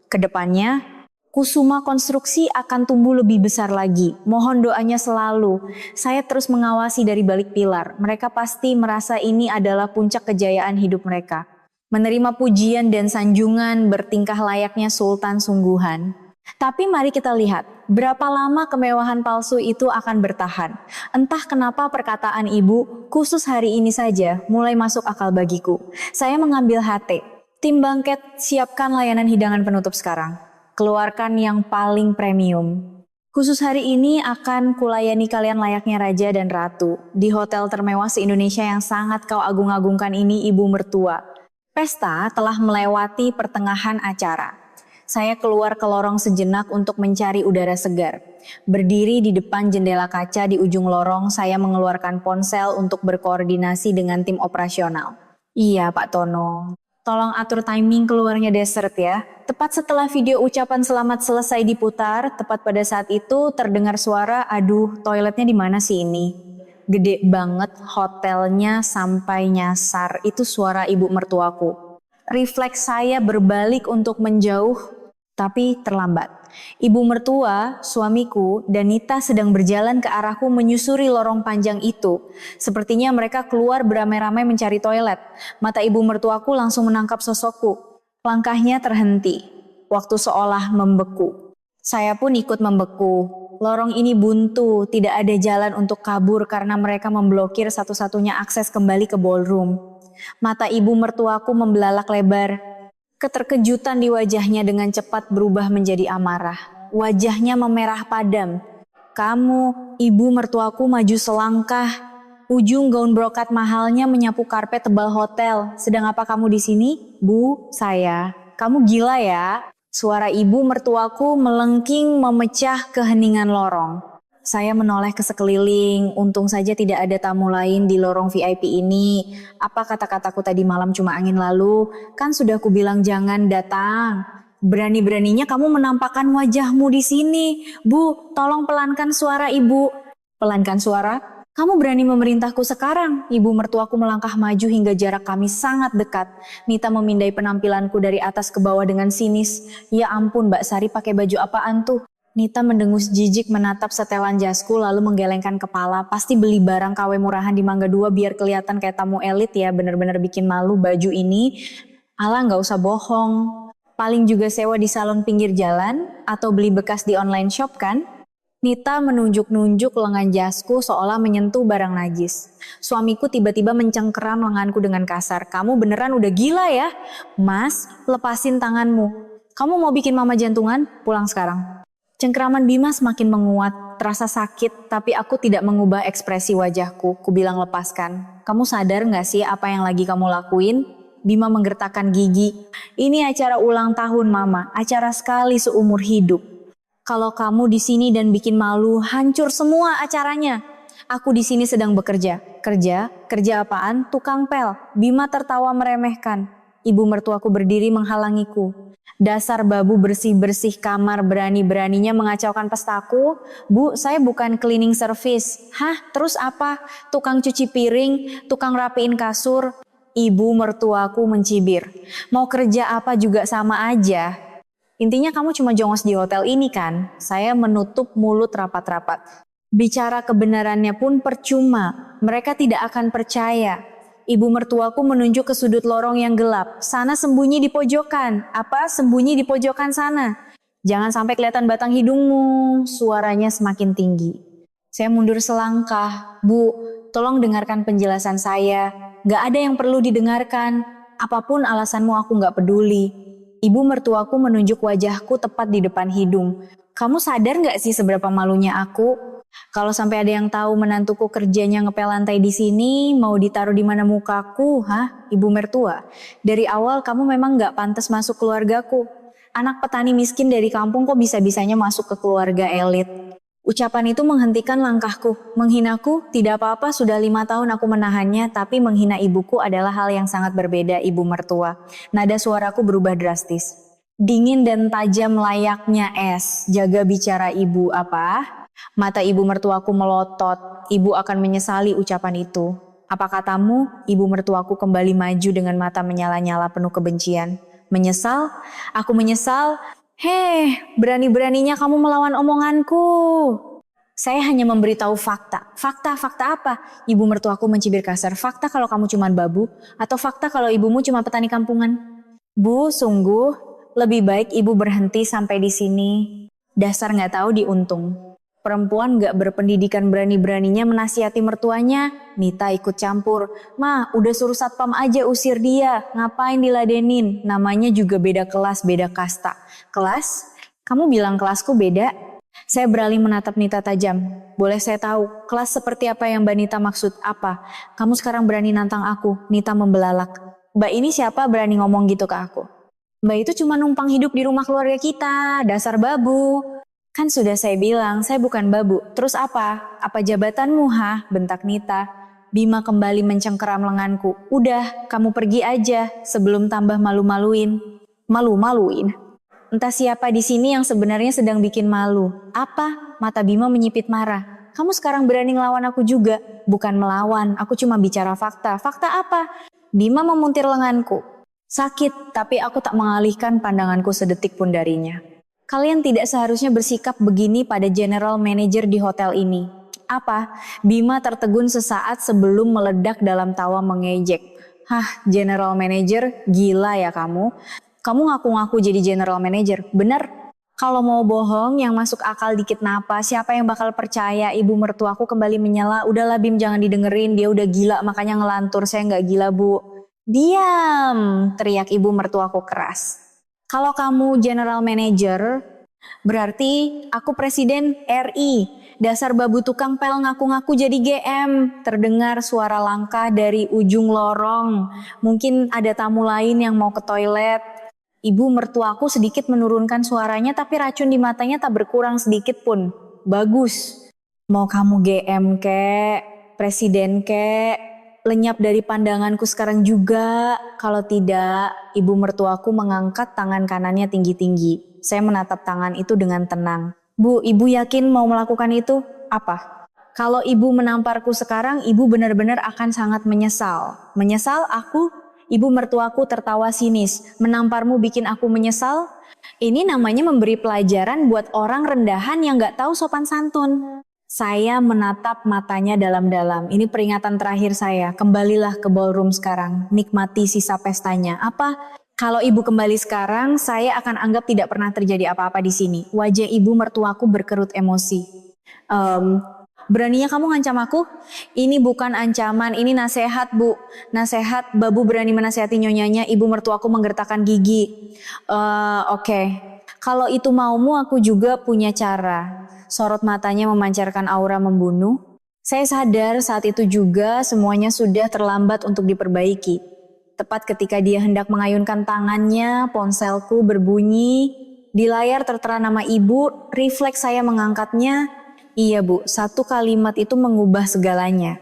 Kedepannya, Kusuma Konstruksi akan tumbuh lebih besar lagi. Mohon doanya selalu. Saya terus mengawasi dari balik pilar. Mereka pasti merasa ini adalah puncak kejayaan hidup mereka. Menerima pujian dan sanjungan bertingkah layaknya sultan sungguhan. Tapi mari kita lihat, berapa lama kemewahan palsu itu akan bertahan. Entah kenapa perkataan ibu, khusus hari ini saja, mulai masuk akal bagiku. Saya mengambil HT. Tim bangket, siapkan layanan hidangan penutup sekarang. Keluarkan yang paling premium. Khusus hari ini akan kulayani kalian layaknya raja dan ratu. Di hotel termewah se-Indonesia yang sangat kau agung-agungkan ini ibu mertua. Pesta telah melewati pertengahan acara. Saya keluar ke lorong sejenak untuk mencari udara segar. Berdiri di depan jendela kaca di ujung lorong, saya mengeluarkan ponsel untuk berkoordinasi dengan tim operasional. Iya Pak Tono. Tolong atur timing keluarnya dessert ya. Tepat setelah video ucapan selamat selesai diputar, tepat pada saat itu terdengar suara, aduh toiletnya di mana sih ini? Gede banget hotelnya sampai nyasar, itu suara ibu mertuaku. Refleks saya berbalik untuk menjauh, tapi terlambat. Ibu mertua, suamiku, dan Nita sedang berjalan ke arahku menyusuri lorong panjang itu. Sepertinya mereka keluar beramai-ramai mencari toilet. Mata ibu mertuaku langsung menangkap sosokku. Langkahnya terhenti. Waktu seolah membeku. Saya pun ikut membeku. Lorong ini buntu, tidak ada jalan untuk kabur karena mereka memblokir satu-satunya akses kembali ke ballroom. Mata ibu mertuaku membelalak lebar. Keterkejutan di wajahnya dengan cepat berubah menjadi amarah. Wajahnya memerah padam. Kamu, ibu mertuaku maju selangkah. Ujung gaun brokat mahalnya menyapu karpet tebal hotel. Sedang apa kamu di sini? Bu, saya. Kamu gila ya? Suara ibu mertuaku melengking memecah keheningan lorong. Saya menoleh ke sekeliling, untung saja tidak ada tamu lain di lorong VIP ini. Apa kata-kataku tadi malam cuma angin lalu? Kan sudah kubilang jangan datang. Berani-beraninya kamu menampakkan wajahmu di sini. Bu, tolong pelankan suara ibu. Pelankan suara? Kamu berani memerintahku sekarang? Ibu mertuaku melangkah maju hingga jarak kami sangat dekat. Nita memindai penampilanku dari atas ke bawah dengan sinis. Ya ampun, Mbak Sari pakai baju apaan tuh? Nita mendengus jijik menatap setelan jasku lalu menggelengkan kepala. Pasti beli barang KW murahan di Mangga 2 biar kelihatan kayak tamu elit ya. Bener-bener bikin malu baju ini. Alah nggak usah bohong. Paling juga sewa di salon pinggir jalan atau beli bekas di online shop kan? Nita menunjuk-nunjuk lengan jasku seolah menyentuh barang najis. Suamiku tiba-tiba mencengkeram lenganku dengan kasar. Kamu beneran udah gila ya? Mas, lepasin tanganmu. Kamu mau bikin mama jantungan? Pulang sekarang. Cengkeraman Bima semakin menguat, terasa sakit, tapi aku tidak mengubah ekspresi wajahku. Kubilang lepaskan. Kamu sadar gak sih apa yang lagi kamu lakuin? Bima menggertakkan gigi. Ini acara ulang tahun mama, acara sekali seumur hidup. Kalau kamu di sini dan bikin malu, hancur semua acaranya. Aku di sini sedang bekerja. Kerja apaan? Tukang pel. Bima tertawa meremehkan. Ibu mertuaku berdiri menghalangiku. Dasar babu bersih-bersih kamar, berani-beraninya mengacaukan pestaku. Bu, saya bukan cleaning service. Hah, terus apa? Tukang cuci piring, tukang rapiin kasur. Ibu mertuaku mencibir. Mau kerja apa juga sama aja. Intinya kamu cuma jongos di hotel ini kan? Saya menutup mulut rapat-rapat. Bicara kebenarannya pun percuma. Mereka tidak akan percaya. Ibu mertuaku menunjuk ke sudut lorong yang gelap. Sana sembunyi di pojokan. Apa? Sembunyi di pojokan sana. Jangan sampai kelihatan batang hidungmu. Suaranya semakin tinggi. Saya mundur selangkah. Bu, tolong dengarkan penjelasan saya. Gak ada yang perlu didengarkan. Apapun alasanmu aku gak peduli. Ibu mertuaku menunjuk wajahku tepat di depan hidung. Kamu sadar gak sih seberapa malunya aku? Kalau sampai ada yang tahu menantuku kerjanya ngepel lantai di sini, mau ditaruh di mana mukaku, hah? Ibu mertua, dari awal kamu memang gak pantas masuk keluargaku. Anak petani miskin dari kampung kok bisa-bisanya masuk ke keluarga elit. Ucapan itu menghentikan langkahku. Menghinaku, tidak apa-apa, sudah 5 tahun aku menahannya, tapi menghina ibuku adalah hal yang sangat berbeda, ibu mertua. Nada suaraku berubah drastis. Dingin dan tajam layaknya es. Jaga bicara ibu, apa? Mata ibu mertuaku melotot. Ibu akan menyesali ucapan itu. Apa katamu? Ibu mertuaku kembali maju dengan mata menyala-nyala penuh kebencian. Menyesal? Aku menyesal? Heh, berani-beraninya kamu melawan omonganku. Saya hanya memberitahu fakta. Fakta apa? Ibu mertuaku mencibir kasar. Fakta kalau kamu cuma babu? Atau fakta kalau ibumu cuma petani kampungan? Bu, sungguh, lebih baik ibu berhenti sampai di sini. Dasar nggak tahu diuntung. Perempuan gak berpendidikan berani-beraninya menasihati mertuanya. Nita ikut campur. Ma, udah suruh satpam aja usir dia. Ngapain diladenin? Namanya juga beda kelas, beda kasta. Kelas? Kamu bilang kelasku beda? Saya beralih menatap Nita tajam. Boleh saya tahu, kelas seperti apa yang Mbak Nita maksud? Apa? Kamu sekarang berani nantang aku? Nita membelalak. Mbak ini siapa berani ngomong gitu ke aku? Mbak itu cuma numpang hidup di rumah keluarga kita. Dasar babu. Kan sudah saya bilang, saya bukan babu. Terus apa? Apa jabatanmu, hah? Bentak Nita. Bima kembali mencengkeram lenganku. Udah, kamu pergi aja sebelum tambah malu-maluin. Malu-maluin? Entah siapa di sini yang sebenarnya sedang bikin malu. Apa? Mata Bima menyipit marah. Kamu sekarang berani ngelawan aku juga. Bukan melawan, aku cuma bicara fakta. Fakta apa? Bima memuntir lenganku. Sakit, tapi aku tak mengalihkan pandanganku sedetik pun darinya. Kalian tidak seharusnya bersikap begini pada general manager di hotel ini. Apa? Bima tertegun sesaat sebelum meledak dalam tawa mengejek. Hah, general manager? Gila ya kamu. Kamu ngaku-ngaku jadi general manager, bener? Kalau mau bohong, yang masuk akal dikit napa? Siapa yang bakal percaya? Ibu mertuaku kembali menyela. Udahlah Bim, jangan didengerin, dia udah gila makanya ngelantur. Saya nggak gila bu. Diam, teriak ibu mertuaku keras. Kalau kamu general manager, berarti aku presiden RI. Dasar babu tukang pel ngaku-ngaku jadi GM. Terdengar suara langkah dari ujung lorong. Mungkin ada tamu lain yang mau ke toilet. Ibu mertuaku sedikit menurunkan suaranya, tapi racun di matanya tak berkurang sedikit pun. Bagus. Mau kamu GM kek, presiden kek, lenyap dari pandanganku sekarang juga. Kalau tidak, ibu mertuaku mengangkat tangan kanannya tinggi-tinggi. Saya menatap tangan itu dengan tenang. Bu, ibu yakin mau melakukan itu? Apa? Kalau ibu menamparku sekarang, ibu benar-benar akan sangat menyesal. Menyesal aku? Ibu mertuaku tertawa sinis. Menamparmu bikin aku menyesal? Ini namanya memberi pelajaran buat orang rendahan yang gak tahu sopan santun. Saya menatap matanya dalam-dalam. Ini peringatan terakhir saya. Kembalilah ke ballroom sekarang. Nikmati sisa pestanya. Apa? Kalau ibu kembali sekarang, saya akan anggap tidak pernah terjadi apa-apa di sini. Wajah ibu mertuaku berkerut emosi. Beraninya kamu ngancam aku? Ini bukan ancaman, ini nasihat bu. Nasihat, babu berani menasihati nyonyanya. Ibu mertuaku menggertakkan gigi. Oke. Kalau itu maumu, aku juga punya cara. Sorot matanya memancarkan aura membunuh. Saya sadar saat itu juga semuanya sudah terlambat untuk diperbaiki. Tepat ketika dia hendak mengayunkan tangannya, ponselku berbunyi. Di layar tertera nama ibu, refleks saya mengangkatnya. Iya bu, satu kalimat itu mengubah segalanya.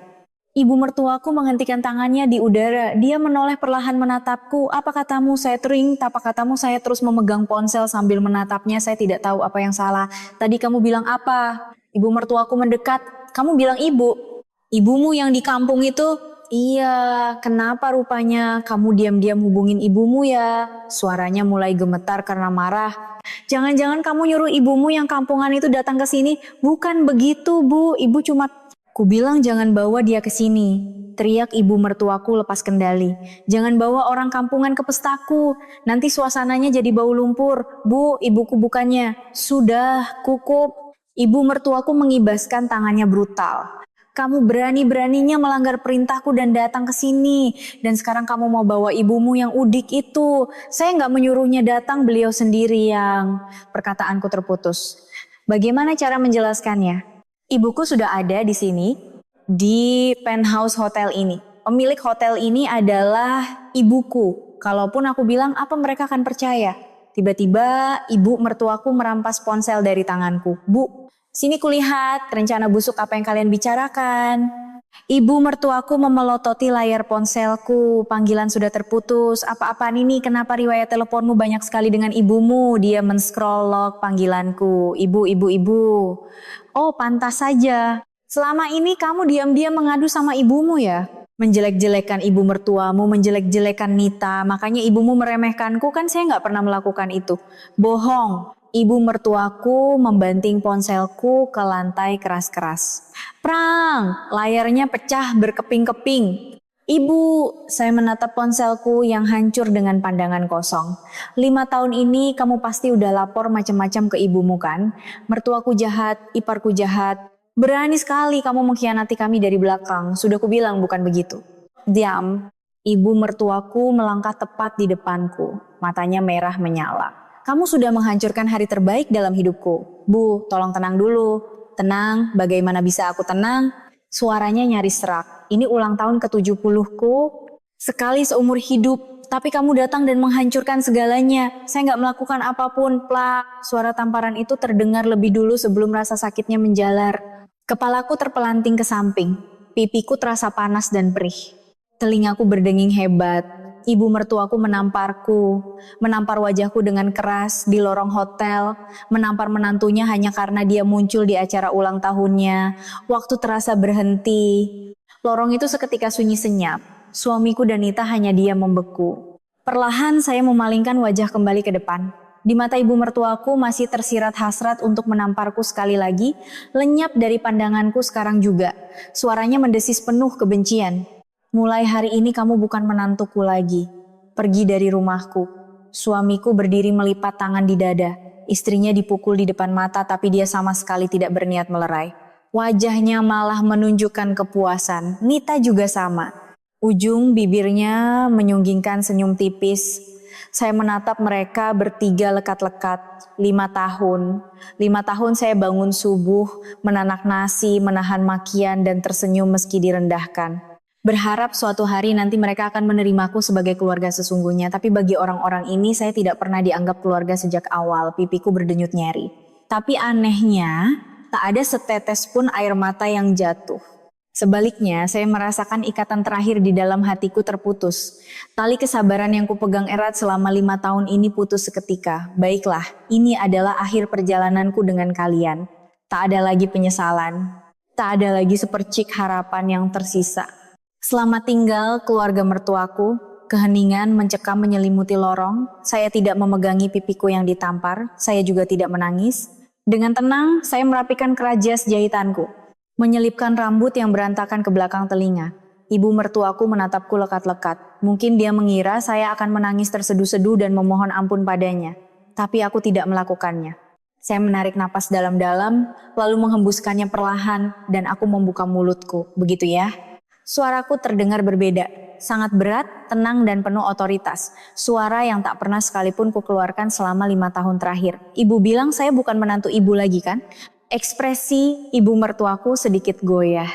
Ibu mertuaku menghentikan tangannya di udara. Dia menoleh perlahan menatapku. Apa katamu? Saya tering. Apa katamu? Saya terus memegang ponsel sambil menatapnya. Saya tidak tahu apa yang salah. Tadi kamu bilang apa? Ibu mertuaku mendekat. Kamu bilang ibu. Ibumu yang di kampung itu? Iya, kenapa rupanya kamu diam-diam hubungin ibumu ya? Suaranya mulai gemetar karena marah. Jangan-jangan kamu nyuruh ibumu yang kampungan itu datang ke sini? Bukan begitu, Bu. Ibu cuma... Kubilang jangan bawa dia ke sini. Teriak ibu mertuaku lepas kendali. Jangan bawa orang kampungan ke pestaku. Nanti suasananya jadi bau lumpur. Bu, ibuku bukannya. Sudah, cukup. Ibu mertuaku mengibaskan tangannya brutal. Kamu berani-beraninya melanggar perintahku dan datang ke sini. Dan sekarang kamu mau bawa ibumu yang udik itu. Saya nggak menyuruhnya datang, beliau sendiri yang... Perkataanku terputus. Bagaimana cara menjelaskannya? Ibuku sudah ada di sini, di penthouse hotel ini. Pemilik hotel ini adalah ibuku. Kalaupun aku bilang, apa mereka akan percaya? Tiba-tiba ibu mertuaku merampas ponsel dari tanganku. Bu, sini kulihat rencana busuk apa yang kalian bicarakan. Ibu mertuaku memelototi layar ponselku. Panggilan sudah terputus. Apa-apaan ini? Kenapa riwayat teleponmu banyak sekali dengan ibumu? Dia men-scroll log panggilanku. Ibu. Oh, pantas saja. Selama ini kamu diam-diam mengadu sama ibumu ya? Menjelek-jelekan ibu mertuamu, menjelek-jelekan Nita. Makanya ibumu meremehkanku, kan saya nggak pernah melakukan itu. Bohong. Ibu mertuaku membanting ponselku ke lantai keras-keras. Prang! Layarnya pecah berkeping-keping. Ibu, saya menatap ponselku yang hancur dengan pandangan kosong. 5 tahun ini kamu pasti udah lapor macam-macam ke ibumu kan? Mertuaku jahat, iparku jahat. Berani sekali kamu mengkhianati kami dari belakang. Sudah kubilang bukan begitu. Diam. Ibu mertuaku melangkah tepat di depanku. Matanya merah menyala. Kamu sudah menghancurkan hari terbaik dalam hidupku. Bu, tolong tenang dulu. Tenang, bagaimana bisa aku tenang? Suaranya nyaris serak. Ini ulang tahun ke-70ku. Sekali seumur hidup. Tapi kamu datang dan menghancurkan segalanya. Saya nggak melakukan apapun. Plak. Suara tamparan itu terdengar lebih dulu sebelum rasa sakitnya menjalar. Kepalaku terpelanting ke samping. Pipiku terasa panas dan perih. Telingaku berdenging hebat. Ibu mertuaku menampar wajahku dengan keras di lorong hotel, menampar menantunya hanya karena dia muncul di acara ulang tahunnya. Waktu terasa berhenti. Lorong itu seketika sunyi senyap. Suamiku dan Nita hanya diam membeku. Perlahan saya memalingkan wajah kembali ke depan. Di mata ibu mertuaku masih tersirat hasrat untuk menamparku sekali lagi, lenyap dari pandanganku sekarang juga. Suaranya mendesis penuh kebencian. Mulai hari ini kamu bukan menantuku lagi. Pergi dari rumahku. Suamiku berdiri melipat tangan di dada. Istrinya dipukul di depan mata tapi dia sama sekali tidak berniat melerai. Wajahnya malah menunjukkan kepuasan. Nita juga sama. Ujung bibirnya menyunggingkan senyum tipis. Saya menatap mereka bertiga lekat-lekat. 5 tahun. 5 tahun saya bangun subuh, menanak nasi, menahan makian dan tersenyum meski direndahkan. Berharap suatu hari nanti mereka akan menerimaku sebagai keluarga sesungguhnya. Tapi bagi orang-orang ini saya tidak pernah dianggap keluarga sejak awal. Pipiku berdenyut nyeri. Tapi anehnya, tak ada setetes pun air mata yang jatuh. Sebaliknya, saya merasakan ikatan terakhir di dalam hatiku terputus. Tali kesabaran yang kupegang erat selama 5 tahun ini putus seketika. Baiklah, ini adalah akhir perjalananku dengan kalian. Tak ada lagi penyesalan. Tak ada lagi sepercik harapan yang tersisa. Selamat tinggal keluarga mertuaku. Keheningan mencekam menyelimuti lorong. Saya tidak memegangi pipiku yang ditampar. Saya juga tidak menangis. Dengan tenang, saya merapikan kerajas jahitanku. Menyelipkan rambut yang berantakan ke belakang telinga. Ibu mertuaku menatapku lekat-lekat. Mungkin dia mengira saya akan menangis terseduh-seduh dan memohon ampun padanya. Tapi aku tidak melakukannya. Saya menarik napas dalam-dalam, lalu menghembuskannya perlahan, dan aku membuka mulutku. Begitu ya? Suaraku terdengar berbeda, sangat berat, tenang dan penuh otoritas. Suara yang tak pernah sekalipun kukeluarkan selama 5 tahun terakhir. Ibu bilang saya bukan menantu ibu lagi kan? Ekspresi ibu mertuaku sedikit goyah.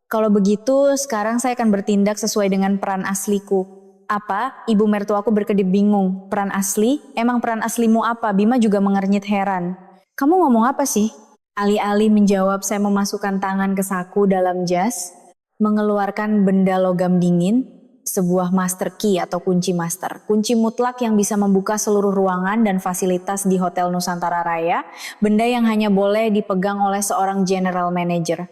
Kalau begitu, sekarang saya akan bertindak sesuai dengan peran asliku. Apa? Ibu mertuaku berkedip bingung. Peran asli? Emang peran aslimu apa? Bima juga mengernyit heran. Kamu ngomong apa sih? Alih-alih menjawab, saya memasukkan tangan ke saku dalam jas, mengeluarkan benda logam dingin, sebuah master key atau kunci master. Kunci mutlak yang bisa membuka seluruh ruangan dan fasilitas di Hotel Nusantara Raya, benda yang hanya boleh dipegang oleh seorang general manager.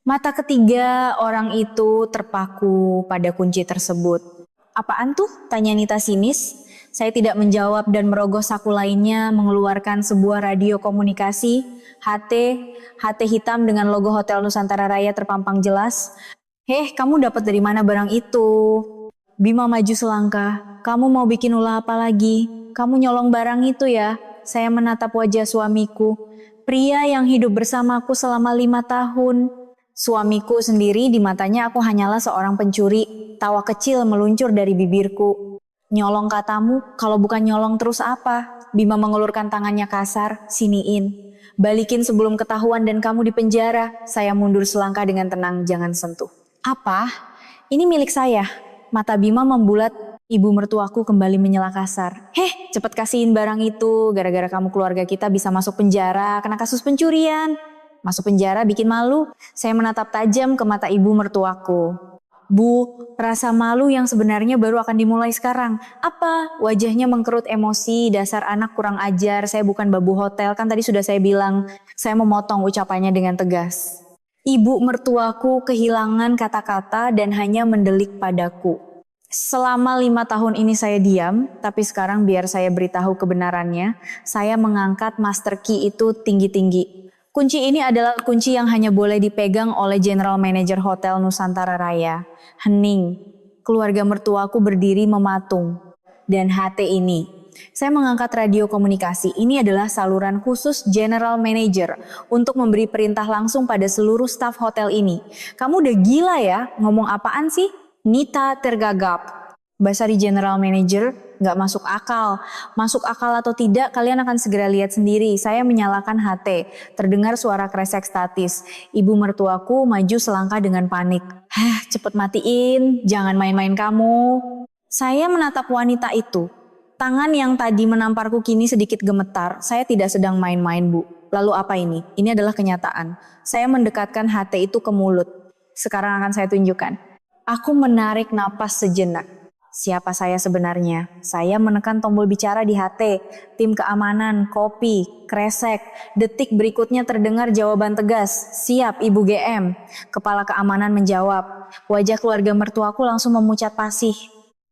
Mata ketiga orang itu terpaku pada kunci tersebut. Apaan tuh? Tanya Nita sinis. Saya tidak menjawab dan merogoh saku lainnya mengeluarkan sebuah radio komunikasi, HT hitam dengan logo Hotel Nusantara Raya terpampang jelas. Kamu dapat dari mana barang itu? Bima maju selangkah. Kamu mau bikin ulah apa lagi? Kamu nyolong barang itu ya? Saya menatap wajah suamiku. Pria yang hidup bersamaku selama 5 tahun. Suamiku sendiri di matanya aku hanyalah seorang pencuri. Tawa kecil meluncur dari bibirku. Nyolong katamu, kalau bukan nyolong terus apa? Bima mengulurkan tangannya kasar, siniin. Balikin sebelum ketahuan dan kamu di penjara. Saya mundur selangkah dengan tenang, jangan sentuh. Apa? Ini milik saya. Mata Bima membulat, ibu mertuaku kembali menyela kasar. Cepet kasihin barang itu, gara-gara kamu keluarga kita bisa masuk penjara, kena kasus pencurian. Masuk penjara bikin malu. Saya menatap tajam ke mata ibu mertuaku. Bu, rasa malu yang sebenarnya baru akan dimulai sekarang. Apa? Wajahnya mengkerut emosi, dasar anak kurang ajar, saya bukan babu hotel, kan tadi sudah saya bilang. Saya memotong ucapannya dengan tegas. Ibu mertuaku kehilangan kata-kata dan hanya mendelik padaku. Selama 5 tahun ini saya diam, tapi sekarang biar saya beritahu kebenarannya, saya mengangkat master key itu tinggi-tinggi. Kunci ini adalah kunci yang hanya boleh dipegang oleh General Manager Hotel Nusantara Raya. Hening. Keluarga mertuaku berdiri mematung. Dan HT ini. Saya mengangkat radio komunikasi. Ini adalah saluran khusus General Manager untuk memberi perintah langsung pada seluruh staf hotel ini. Kamu udah gila ya? Ngomong apaan sih? Nita tergagap. Bahasa di General Manager gak masuk akal. Masuk akal atau tidak kalian akan segera lihat sendiri. Saya menyalakan HT. Terdengar suara kresek statis. Ibu mertuaku maju selangkah dengan panik. Cepet matiin. Jangan main-main kamu. Saya menatap wanita itu. Tangan yang tadi menamparku kini sedikit gemetar. Saya tidak sedang main-main, Bu. Lalu apa ini? Ini adalah kenyataan. Saya mendekatkan HT itu ke mulut. Sekarang akan saya tunjukkan. Aku menarik napas sejenak. Siapa saya sebenarnya? Saya menekan tombol bicara di HT, tim keamanan, kopi, kresek. Detik berikutnya terdengar jawaban tegas, siap Ibu GM. Kepala keamanan menjawab. Wajah keluarga mertuaku langsung memucat pasih.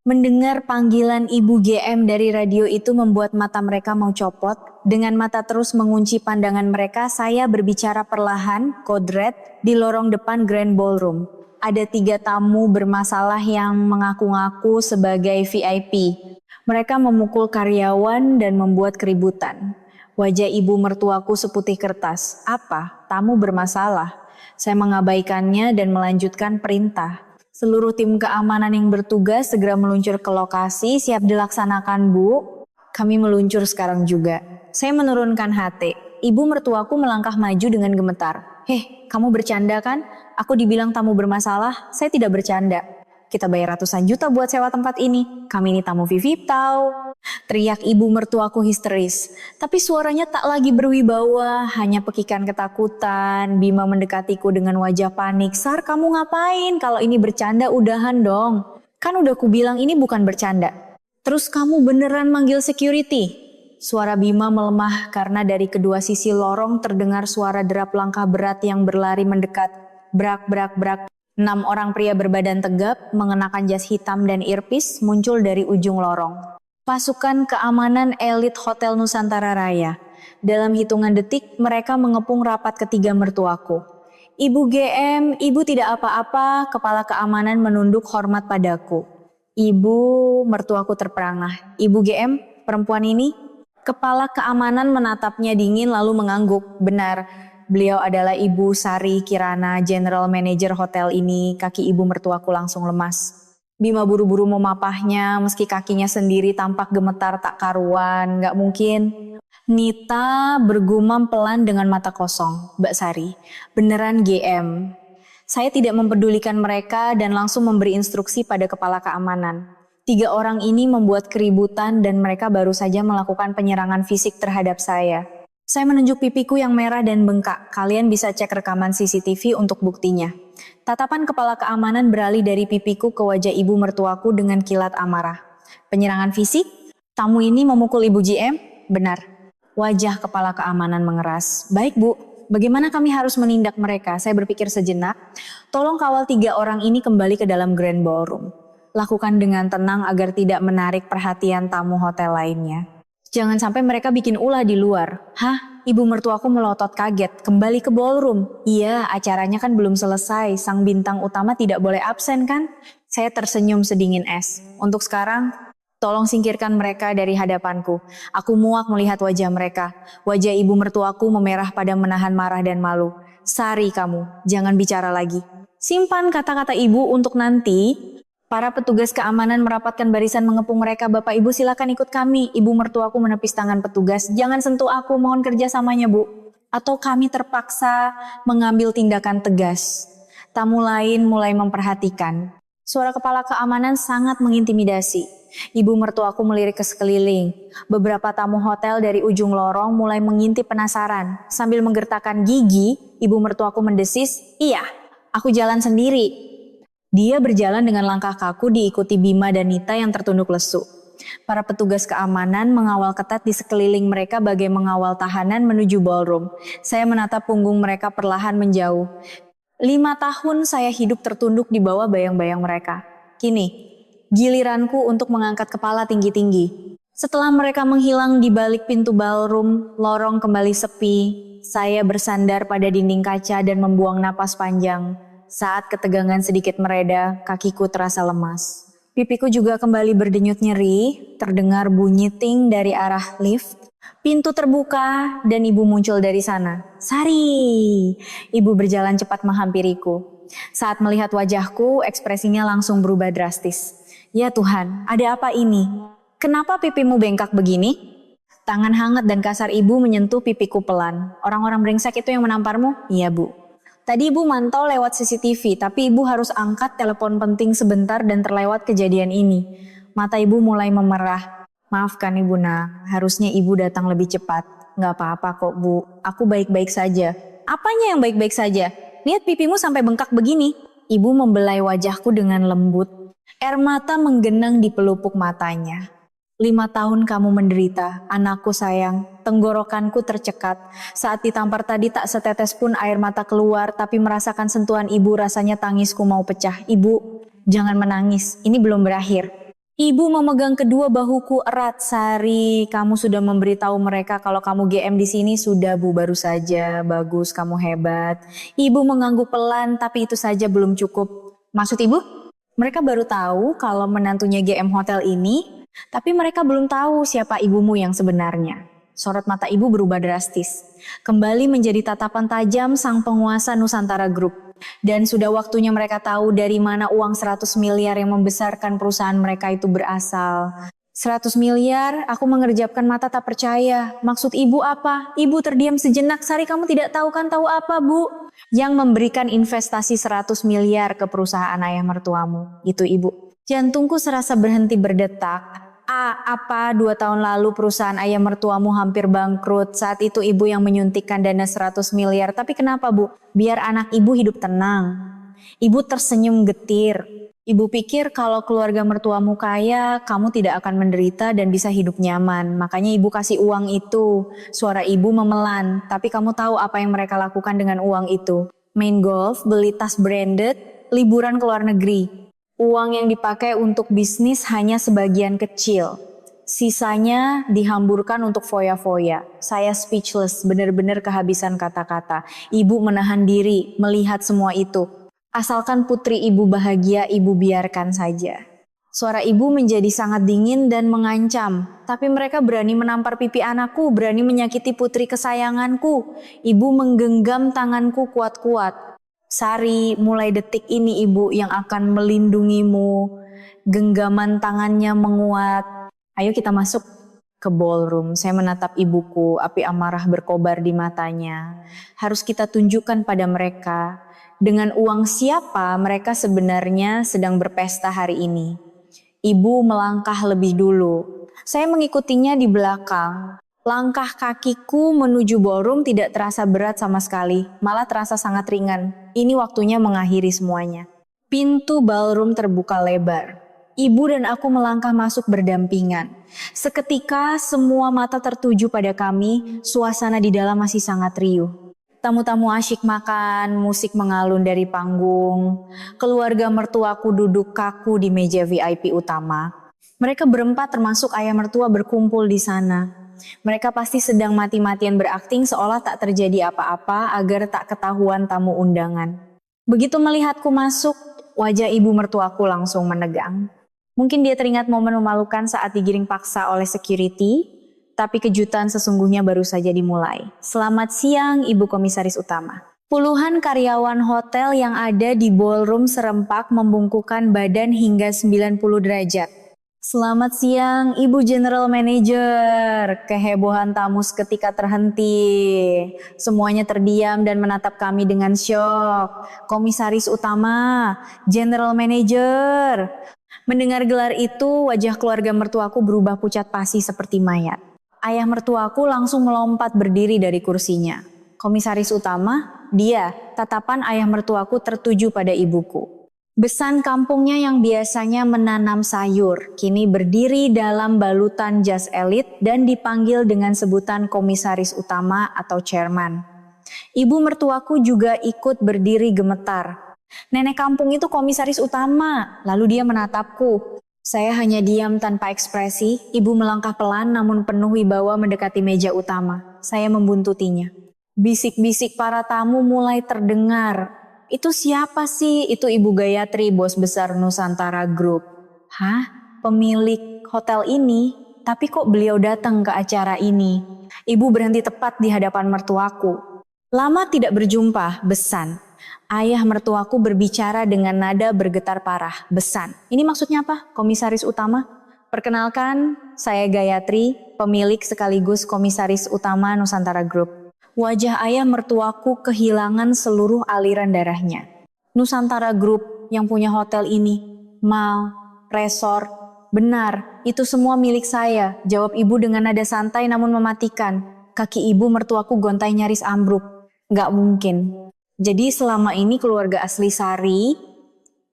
Mendengar panggilan Ibu GM dari radio itu membuat mata mereka mau copot. Dengan mata terus mengunci pandangan mereka, saya berbicara perlahan, kodrat, di lorong depan Grand Ballroom. Ada 3 tamu bermasalah yang mengaku-ngaku sebagai VIP. Mereka memukul karyawan dan membuat keributan. Wajah ibu mertuaku seputih kertas. Apa? Tamu bermasalah. Saya mengabaikannya dan melanjutkan perintah. Seluruh tim keamanan yang bertugas segera meluncur ke lokasi. Siap dilaksanakan, Bu. Kami meluncur sekarang juga. Saya menurunkan HT. Ibu mertuaku melangkah maju dengan gemetar. Kamu bercanda kan? Aku dibilang tamu bermasalah, saya tidak bercanda. Kita bayar ratusan juta buat sewa tempat ini. Kami ini tamu VIP tahu. Teriak ibu mertuaku histeris. Tapi suaranya tak lagi berwibawa, hanya pekikan ketakutan. Bima mendekatiku dengan wajah panik. Sar, kamu ngapain? Kalau ini bercanda udahan dong. Kan udah kubilang ini bukan bercanda. Terus kamu beneran manggil security? Suara Bima melemah karena dari kedua sisi lorong terdengar suara derap langkah berat yang berlari mendekat. Brak, brak, brak. 6 orang pria berbadan tegap, mengenakan jas hitam dan earpiece muncul dari ujung lorong. Pasukan keamanan elit Hotel Nusantara Raya. Dalam hitungan detik, mereka mengepung rapat ketiga mertuaku. Ibu GM, ibu tidak apa-apa, kepala keamanan menunduk hormat padaku. Ibu, mertuaku terperangah. Ibu GM, perempuan ini? Kepala keamanan menatapnya dingin lalu mengangguk. Benar, beliau adalah Ibu Sari Kirana, General Manager hotel ini. Kaki ibu mertuaku langsung lemas. Bima buru-buru memapahnya, meski kakinya sendiri tampak gemetar tak karuan. Gak mungkin. Nita bergumam pelan dengan mata kosong. Mbak Sari, beneran GM. Saya tidak mempedulikan mereka dan langsung memberi instruksi pada kepala keamanan. 3 orang ini membuat keributan dan mereka baru saja melakukan penyerangan fisik terhadap saya. Saya menunjuk pipiku yang merah dan bengkak. Kalian bisa cek rekaman CCTV untuk buktinya. Tatapan kepala keamanan beralih dari pipiku ke wajah ibu mertuaku dengan kilat amarah. Penyerangan fisik? Tamu ini memukul ibu GM? Benar. Wajah kepala keamanan mengeras. Baik bu, bagaimana kami harus menindak mereka? Saya berpikir sejenak. Tolong kawal 3 orang ini kembali ke dalam Grand Ballroom. Lakukan dengan tenang agar tidak menarik perhatian tamu hotel lainnya. Jangan sampai mereka bikin ulah di luar. Hah? Ibu mertuaku melotot kaget. Kembali ke ballroom. Iya, acaranya kan belum selesai. Sang bintang utama tidak boleh absen kan? Saya tersenyum sedingin es. Untuk sekarang, tolong singkirkan mereka dari hadapanku. Aku muak melihat wajah mereka. Wajah ibu mertuaku memerah pada menahan marah dan malu. Sari kamu, jangan bicara lagi. Simpan kata-kata ibu untuk nanti. Para petugas keamanan merapatkan barisan mengepung mereka. Bapak ibu silakan ikut kami. Ibu mertuaku menepis tangan petugas. Jangan sentuh aku, mohon kerjasamanya bu. Atau kami terpaksa mengambil tindakan tegas. Tamu lain mulai memperhatikan. Suara kepala keamanan sangat mengintimidasi. Ibu mertuaku melirik ke sekeliling. Beberapa tamu hotel dari ujung lorong mulai mengintip penasaran. Sambil menggertakkan gigi, ibu mertuaku mendesis, "Iya, aku jalan sendiri." Dia berjalan dengan langkah kaku diikuti Bima dan Nita yang tertunduk lesu. Para petugas keamanan mengawal ketat di sekeliling mereka bagai mengawal tahanan menuju ballroom. Saya menatap punggung mereka perlahan menjauh. 5 tahun saya hidup tertunduk di bawah bayang-bayang mereka. Kini, giliranku untuk mengangkat kepala tinggi-tinggi. Setelah mereka menghilang di balik pintu ballroom, lorong kembali sepi. Saya bersandar pada dinding kaca dan membuang napas panjang. Saat ketegangan sedikit mereda, kakiku terasa lemas. Pipiku juga kembali berdenyut nyeri, terdengar bunyi ting dari arah lift. Pintu terbuka dan ibu muncul dari sana. Sari! Ibu berjalan cepat menghampiriku. Saat melihat wajahku, ekspresinya langsung berubah drastis. Ya Tuhan, ada apa ini? Kenapa pipimu bengkak begini? Tangan hangat dan kasar ibu menyentuh pipiku pelan. Orang-orang brengsek itu yang menamparmu? Iya bu. Tadi ibu mantau lewat CCTV, tapi ibu harus angkat telepon penting sebentar dan terlewat kejadian ini. Mata ibu mulai memerah. Maafkan ibu nak, harusnya ibu datang lebih cepat. Gak apa-apa kok bu, aku baik-baik saja. Apanya yang baik-baik saja? Lihat pipimu sampai bengkak begini. Ibu membelai wajahku dengan lembut. Air mata menggenang di pelupuk matanya. 5 tahun kamu menderita, anakku sayang. Tenggorokanku tercekat. Saat ditampar tadi tak setetes pun air mata keluar, tapi merasakan sentuhan ibu rasanya tangisku mau pecah. Ibu, jangan menangis, ini belum berakhir. Ibu memegang kedua bahuku erat. Sari, kamu sudah memberitahu mereka kalau kamu GM di sini. Sudah bu, baru saja. Bagus, kamu hebat. Ibu mengangguk pelan, tapi itu saja belum cukup. Maksud ibu? Mereka baru tahu kalau menantunya GM hotel ini, tapi mereka belum tahu siapa ibumu yang sebenarnya. Sorot mata ibu berubah drastis. Kembali menjadi tatapan tajam sang penguasa Nusantara Group. Dan sudah waktunya mereka tahu dari mana uang 100 miliar yang membesarkan perusahaan mereka itu berasal. 100 miliar, aku mengerjapkan mata tak percaya. Maksud ibu apa? Ibu terdiam sejenak. Sari, kamu tidak tahu kan? Tahu apa bu? Yang memberikan investasi 100 miliar ke perusahaan ayah mertuamu. Itu ibu. Jantungku serasa berhenti berdetak. Apa 2 tahun lalu perusahaan ayah mertuamu hampir bangkrut. Saat itu ibu yang menyuntikkan dana 100 miliar. Tapi kenapa bu? Biar anak ibu hidup tenang. Ibu tersenyum getir. Ibu pikir kalau keluarga mertuamu kaya, kamu tidak akan menderita dan bisa hidup nyaman. Makanya ibu kasih uang itu. Suara ibu memelan. Tapi kamu tahu apa yang mereka lakukan dengan uang itu? Main golf, beli tas branded, liburan ke luar negeri. Uang yang dipakai untuk bisnis hanya sebagian kecil. Sisanya dihamburkan untuk foya-foya. Saya speechless, benar-benar kehabisan kata-kata. Ibu menahan diri melihat semua itu. Asalkan putri ibu bahagia, ibu biarkan saja. Suara ibu menjadi sangat dingin dan mengancam. Tapi mereka berani menampar pipi anakku, berani menyakiti putri kesayanganku. Ibu menggenggam tanganku kuat-kuat. Sari, mulai detik ini ibu yang akan melindungimu. Genggaman tangannya menguat. Ayo kita masuk ke ballroom. Saya menatap ibuku, api amarah berkobar di matanya. Harus kita tunjukkan pada mereka dengan uang siapa mereka sebenarnya sedang berpesta hari ini. Ibu melangkah lebih dulu. Saya mengikutinya di belakang. Langkah kakiku menuju ballroom tidak terasa berat sama sekali, malah terasa sangat ringan. Ini waktunya mengakhiri semuanya. Pintu ballroom terbuka lebar. Ibu dan aku melangkah masuk berdampingan. Seketika semua mata tertuju pada kami, suasana di dalam masih sangat riuh. Tamu-tamu asyik makan, musik mengalun dari panggung. Keluarga mertuaku duduk kaku di meja VIP utama. Mereka berempat termasuk ayah mertua berkumpul di sana. Mereka pasti sedang mati-matian berakting seolah tak terjadi apa-apa agar tak ketahuan tamu undangan. Begitu melihatku masuk, wajah ibu mertuaku langsung menegang. Mungkin dia teringat momen memalukan saat digiring paksa oleh security, tapi kejutan sesungguhnya baru saja dimulai. Selamat siang, Ibu Komisaris Utama. Puluhan karyawan hotel yang ada di ballroom serempak membungkukkan badan hingga 90 derajat. Selamat siang, Ibu General Manager. Kehebohan tamu seketika terhenti. Semuanya terdiam dan menatap kami dengan syok. Komisaris Utama, General Manager. Mendengar gelar itu, wajah keluarga mertuaku berubah pucat pasi seperti mayat. Ayah mertuaku langsung melompat berdiri dari kursinya. Komisaris Utama, dia, tatapan ayah mertuaku tertuju pada ibuku. Besan kampungnya yang biasanya menanam sayur, kini berdiri dalam balutan jas elit dan dipanggil dengan sebutan Komisaris Utama atau Chairman. Ibu mertuaku juga ikut berdiri gemetar. Nenek kampung itu Komisaris Utama, lalu dia menatapku. Saya hanya diam tanpa ekspresi, ibu melangkah pelan namun penuh wibawa mendekati meja utama. Saya membuntutinya. Bisik-bisik para tamu mulai terdengar. Itu siapa sih? Itu Ibu Gayatri, bos besar Nusantara Group. Hah? Pemilik hotel ini? Tapi kok beliau datang ke acara ini? Ibu berhenti tepat di hadapan mertuaku. Lama tidak berjumpa, besan. Ayah mertuaku berbicara dengan nada bergetar parah. Besan. Ini maksudnya apa, Komisaris Utama? Perkenalkan, saya Gayatri, pemilik sekaligus Komisaris Utama Nusantara Group. Wajah ayah mertuaku kehilangan seluruh aliran darahnya. Nusantara Group yang punya hotel ini, mall, resort, benar, itu semua milik saya, jawab ibu dengan nada santai namun mematikan. Kaki ibu mertuaku gontai nyaris ambruk. Gak mungkin. Jadi selama ini keluarga asli Sari,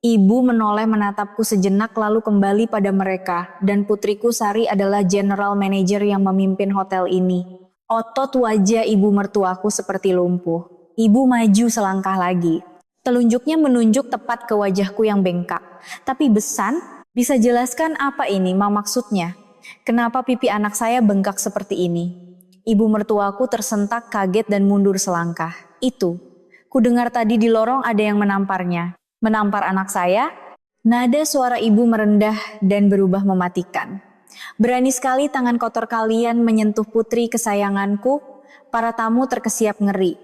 ibu menoleh menatapku sejenak lalu kembali pada mereka dan putriku Sari adalah general manager yang memimpin hotel ini. Otot wajah ibu mertuaku seperti lumpuh. Ibu maju selangkah lagi. Telunjuknya menunjuk tepat ke wajahku yang bengkak. Tapi Besan, bisa jelaskan apa ini maksudnya? Kenapa pipi anak saya bengkak seperti ini? Ibu mertuaku tersentak kaget dan mundur selangkah. Itu. Kudengar tadi di lorong ada yang menamparnya. Menampar anak saya? Nada suara ibu merendah dan berubah mematikan. Berani sekali tangan kotor kalian menyentuh putri kesayanganku. Para tamu terkesiap ngeri.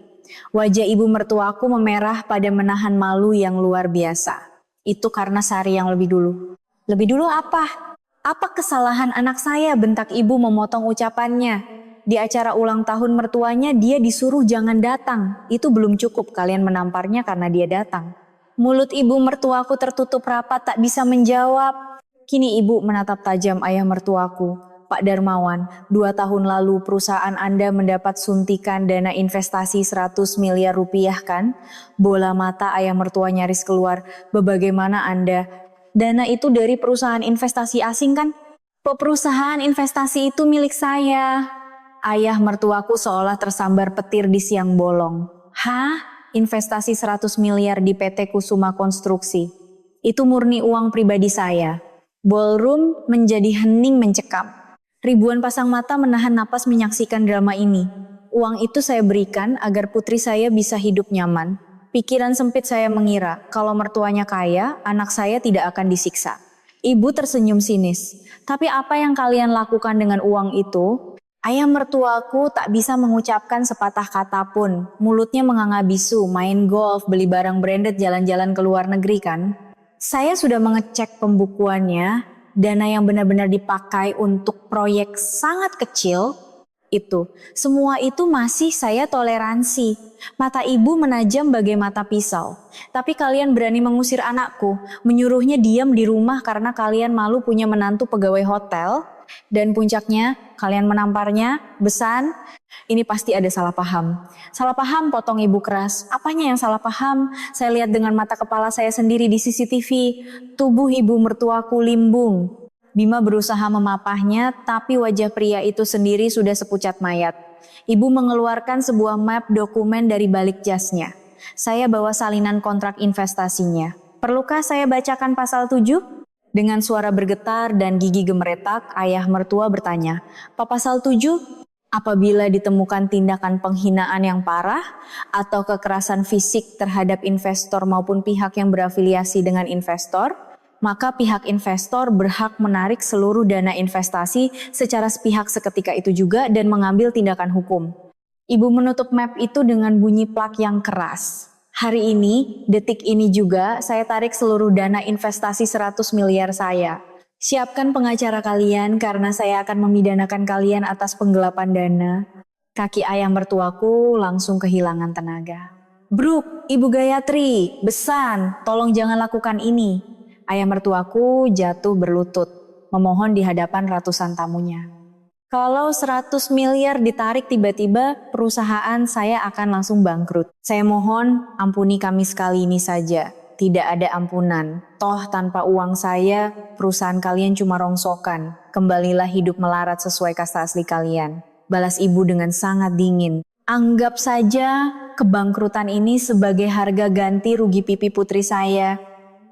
Wajah ibu mertuaku memerah pada menahan malu yang luar biasa. Itu karena Sari yang lebih dulu. Lebih dulu apa? Apa kesalahan anak saya? Bentak ibu memotong ucapannya. Di acara ulang tahun mertuanya dia disuruh jangan datang. Itu belum cukup kalian menamparnya karena dia datang. Mulut ibu mertuaku tertutup rapat tak bisa menjawab. Kini ibu menatap tajam ayah mertuaku. Pak Darmawan, 2 tahun lalu perusahaan Anda mendapat suntikan dana investasi 100 miliar rupiah kan? Bola mata ayah mertua nyaris keluar. Bagaimana Anda? Dana itu dari perusahaan investasi asing kan? Perusahaan investasi itu milik saya. Ayah mertuaku seolah tersambar petir di siang bolong. Hah? Investasi 100 miliar di PT Kusuma Konstruksi. Itu murni uang pribadi saya. Ballroom menjadi hening mencekam. Ribuan pasang mata menahan napas menyaksikan drama ini. Uang itu saya berikan agar putri saya bisa hidup nyaman. Pikiran sempit saya mengira, kalau mertuanya kaya, anak saya tidak akan disiksa. Ibu tersenyum sinis. Tapi apa yang kalian lakukan dengan uang itu? Ayah mertuaku tak bisa mengucapkan sepatah kata pun. Mulutnya menganga bisu, main golf, beli barang branded, jalan-jalan ke luar negeri kan. Saya sudah mengecek pembukuannya, dana yang benar-benar dipakai untuk proyek sangat kecil, itu. Semua itu masih saya toleransi. Mata ibu menajam bagai mata pisau. Tapi kalian berani mengusir anakku, menyuruhnya diam di rumah karena kalian malu punya menantu pegawai hotel. Dan puncaknya, kalian menamparnya, besan. Ini pasti ada salah paham. Salah paham, potong ibu keras. Apanya yang salah paham? Saya lihat dengan mata kepala saya sendiri di CCTV. Tubuh ibu mertuaku limbung. Bima berusaha memapahnya, tapi wajah pria itu sendiri sudah sepucat mayat. Ibu mengeluarkan sebuah map dokumen dari balik jasnya. Saya bawa salinan kontrak investasinya. Perlukah saya bacakan pasal 7? Dengan suara bergetar dan gigi gemeretak, ayah mertua bertanya, "Pak, pasal 7? Apabila ditemukan tindakan penghinaan yang parah atau kekerasan fisik terhadap investor maupun pihak yang berafiliasi dengan investor, maka pihak investor berhak menarik seluruh dana investasi secara sepihak seketika itu juga dan mengambil tindakan hukum." Ibu menutup map itu dengan bunyi plak yang keras. Hari ini, detik ini juga, saya tarik seluruh dana investasi 100 miliar saya. Siapkan pengacara kalian karena saya akan memidanakan kalian atas penggelapan dana. Kaki ayah mertuaku langsung kehilangan tenaga. "Bruk, Ibu Gayatri, besan, tolong jangan lakukan ini." Ayah mertuaku jatuh berlutut, memohon di hadapan ratusan tamunya. Kalau 100 miliar ditarik tiba-tiba, perusahaan saya akan langsung bangkrut. Saya mohon, ampuni kami sekali ini saja. Tidak ada ampunan. Toh tanpa uang saya, perusahaan kalian cuma rongsokan. Kembalilah hidup melarat sesuai kasta asli kalian. Balas ibu dengan sangat dingin. Anggap saja kebangkrutan ini sebagai harga ganti rugi pipi putri saya.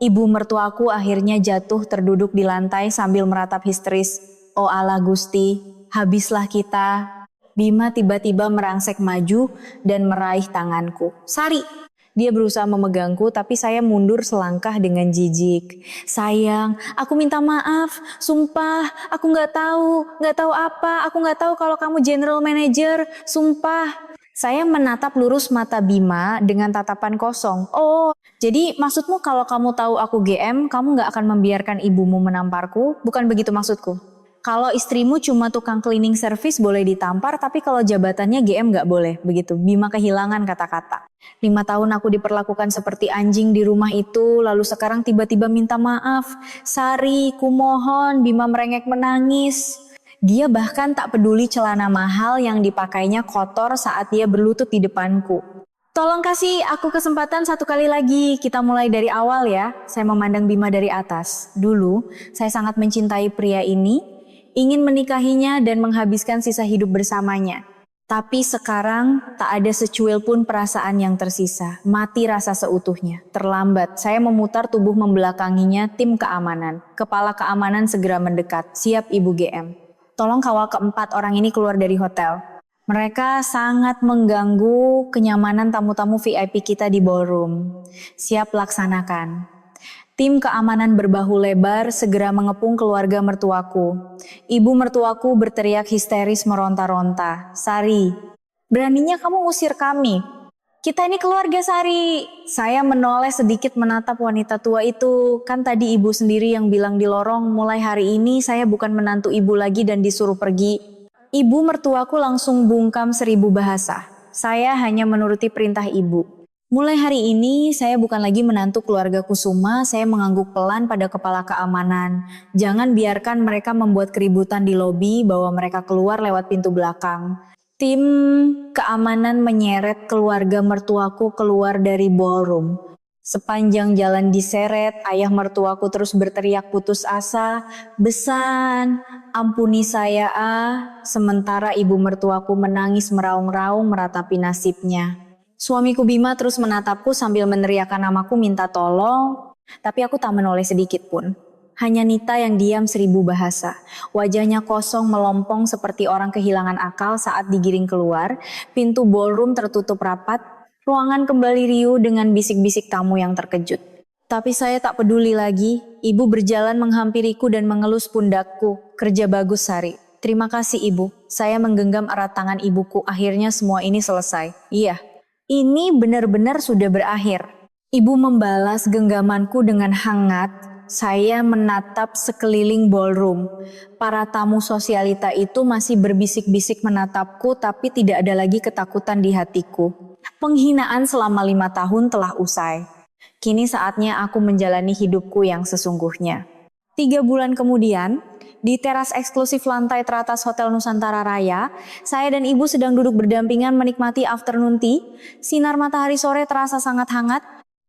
Ibu mertuaku akhirnya jatuh terduduk di lantai sambil meratap histeris. "Oh Allah Gusti, habislah kita." Bima tiba-tiba merangsek maju dan meraih tanganku. "Sari!" Dia berusaha memegangku, tapi saya mundur selangkah dengan jijik. "Sayang, aku minta maaf. Sumpah, aku nggak tahu apa. Aku nggak tahu kalau kamu general manager. Sumpah." Saya menatap lurus mata Bima dengan tatapan kosong. "Oh, jadi maksudmu kalau kamu tahu aku GM, kamu nggak akan membiarkan ibumu menamparku? Bukan begitu maksudku. Kalau istrimu cuma tukang cleaning service boleh ditampar, tapi kalau jabatannya GM nggak boleh." Begitu, Bima kehilangan kata-kata. 5 tahun aku diperlakukan seperti anjing di rumah itu, lalu sekarang tiba-tiba minta maaf. "Sari, kumohon." Bima merengek menangis. Dia bahkan tak peduli celana mahal yang dipakainya kotor saat dia berlutut di depanku. "Tolong kasih aku kesempatan satu kali lagi, kita mulai dari awal ya." Saya memandang Bima dari atas. Dulu, saya sangat mencintai pria ini, ingin menikahinya dan menghabiskan sisa hidup bersamanya. Tapi sekarang tak ada secuil pun perasaan yang tersisa. Mati rasa seutuhnya. Terlambat, saya memutar tubuh membelakanginya tim keamanan. Kepala keamanan segera mendekat. "Siap Ibu GM. Tolong kawal keempat orang ini keluar dari hotel. Mereka sangat mengganggu kenyamanan tamu-tamu VIP kita di ballroom." "Siap, laksanakan." Tim keamanan berbahu lebar segera mengepung keluarga mertuaku. Ibu mertuaku berteriak histeris meronta-ronta. "Sari, beraninya kamu ngusir kami? Kita ini keluarga, Sari." Saya menoleh sedikit menatap wanita tua itu. "Kan tadi ibu sendiri yang bilang di lorong, mulai hari ini saya bukan menantu ibu lagi dan disuruh pergi." Ibu mertuaku langsung bungkam 1000 bahasa. "Saya hanya menuruti perintah ibu. Mulai hari ini saya bukan lagi menantu keluarga Kusuma, saya mengangguk pelan pada kepala keamanan. Jangan biarkan mereka membuat keributan di lobi, bawa mereka keluar lewat pintu belakang." Tim keamanan menyeret keluarga mertuaku keluar dari ballroom. Sepanjang jalan diseret, ayah mertuaku terus berteriak putus asa, "Besan, ampuni saya ah." Sementara ibu mertuaku menangis meraung-raung meratapi nasibnya. Suamiku Bima terus menatapku sambil meneriakkan namaku minta tolong, tapi aku tak menoleh sedikit pun. Hanya Nita yang diam 1000 bahasa. Wajahnya kosong melompong seperti orang kehilangan akal saat digiring keluar. Pintu ballroom tertutup rapat. Ruangan kembali riuh dengan bisik-bisik tamu yang terkejut. Tapi saya tak peduli lagi. Ibu berjalan menghampiriku dan mengelus pundakku. "Kerja bagus, Sari." "Terima kasih, Ibu." Saya menggenggam erat tangan ibuku. Akhirnya semua ini selesai. "Iya, ini benar-benar sudah berakhir." Ibu membalas genggamanku dengan hangat. Saya menatap sekeliling ballroom. Para tamu sosialita itu masih berbisik-bisik menatapku, tapi tidak ada lagi ketakutan di hatiku. Penghinaan selama 5 tahun telah usai. Kini saatnya aku menjalani hidupku yang sesungguhnya. 3 bulan kemudian, di teras eksklusif lantai teratas Hotel Nusantara Raya, saya dan ibu sedang duduk berdampingan menikmati afternoon tea. Sinar matahari sore terasa sangat hangat.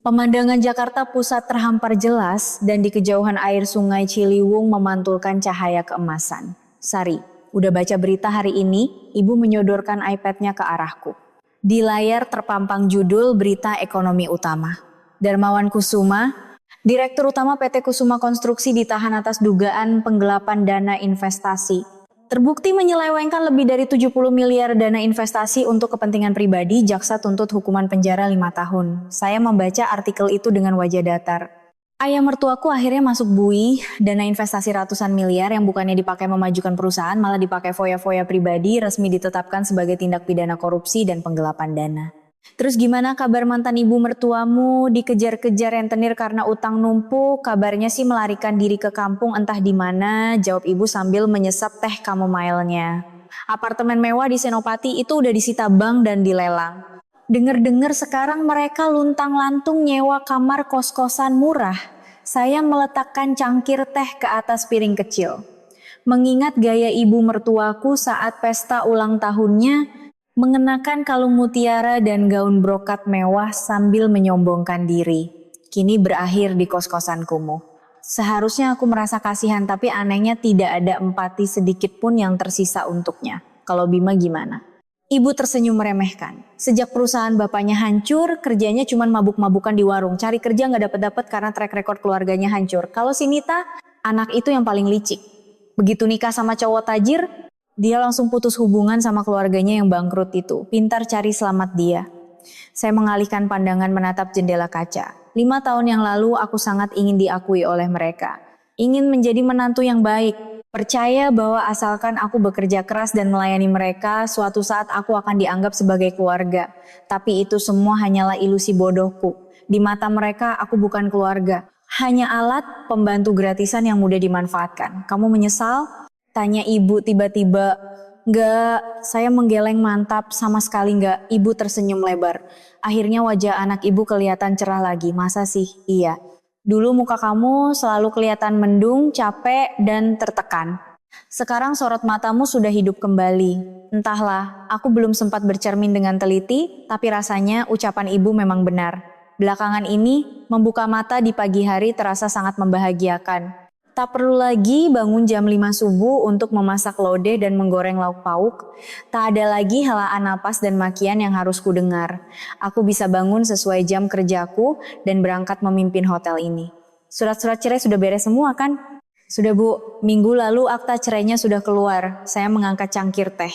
Pemandangan Jakarta Pusat terhampar jelas dan di kejauhan air sungai Ciliwung memantulkan cahaya keemasan. Sari, udah baca berita hari ini? Ibu menyodorkan iPad-nya ke arahku. Di layar terpampang judul berita ekonomi utama. Darmawan Kusuma, Direktur Utama PT Kusuma Konstruksi ditahan atas dugaan penggelapan dana investasi. Terbukti menyelewengkan lebih dari 70 miliar dana investasi untuk kepentingan pribadi, jaksa tuntut hukuman penjara 5 tahun. Saya membaca artikel itu dengan wajah datar. Ayah mertuaku akhirnya masuk bui, dana investasi ratusan miliar yang bukannya dipakai memajukan perusahaan, malah dipakai foya-foya pribadi, resmi ditetapkan sebagai tindak pidana korupsi dan penggelapan dana. Terus gimana kabar mantan ibu mertuamu? Dikejar-kejar rentenir karena utang numpuk. Kabarnya sih melarikan diri ke kampung entah di mana. Jawab ibu sambil menyesap teh chamomile-nya. Apartemen mewah di Senopati itu udah disita bank dan dilelang. Dengar-dengar sekarang mereka luntang-lantung nyewa kamar kos-kosan murah. Saya meletakkan cangkir teh ke atas piring kecil. Mengingat gaya ibu mertuaku saat pesta ulang tahunnya, mengenakan kalung mutiara dan gaun brokat mewah sambil menyombongkan diri. Kini berakhir di kos-kosan kumuh. Seharusnya aku merasa kasihan, tapi anehnya tidak ada empati sedikit pun yang tersisa untuknya. Kalau Bima gimana? Ibu tersenyum meremehkan. Sejak perusahaan bapaknya hancur, kerjanya cuma mabuk-mabukan di warung. Cari kerja nggak dapat-dapat karena track record keluarganya hancur. Kalau si Nita, anak itu yang paling licik. Begitu nikah sama cowok tajir, dia langsung putus hubungan sama keluarganya yang bangkrut itu. Pintar cari selamat dia. Saya mengalihkan pandangan menatap jendela kaca. 5 tahun yang lalu aku sangat ingin diakui oleh mereka. Ingin menjadi menantu yang baik. Percaya bahwa asalkan aku bekerja keras dan melayani mereka, suatu saat aku akan dianggap sebagai keluarga. Tapi itu semua hanyalah ilusi bodohku. Di mata mereka aku bukan keluarga. Hanya alat pembantu gratisan yang mudah dimanfaatkan. Kamu menyesal? Tanya ibu tiba-tiba. Enggak, saya menggeleng mantap, sama sekali enggak. Ibu tersenyum lebar. Akhirnya wajah anak ibu kelihatan cerah lagi. Masa sih? Iya. Dulu muka kamu selalu kelihatan mendung, capek, dan tertekan. Sekarang sorot matamu sudah hidup kembali. Entahlah, aku belum sempat bercermin dengan teliti, tapi rasanya ucapan ibu memang benar. Belakangan ini, membuka mata di pagi hari terasa sangat membahagiakan. Tak perlu lagi bangun jam 5 subuh untuk memasak lodeh dan menggoreng lauk pauk. Tak ada lagi helaan napas dan makian yang harus kudengar. Aku bisa bangun sesuai jam kerjaku dan berangkat memimpin hotel ini. Surat-surat cerai sudah beres semua kan? Sudah Bu, minggu lalu akta cerainya sudah keluar. Saya mengangkat cangkir teh.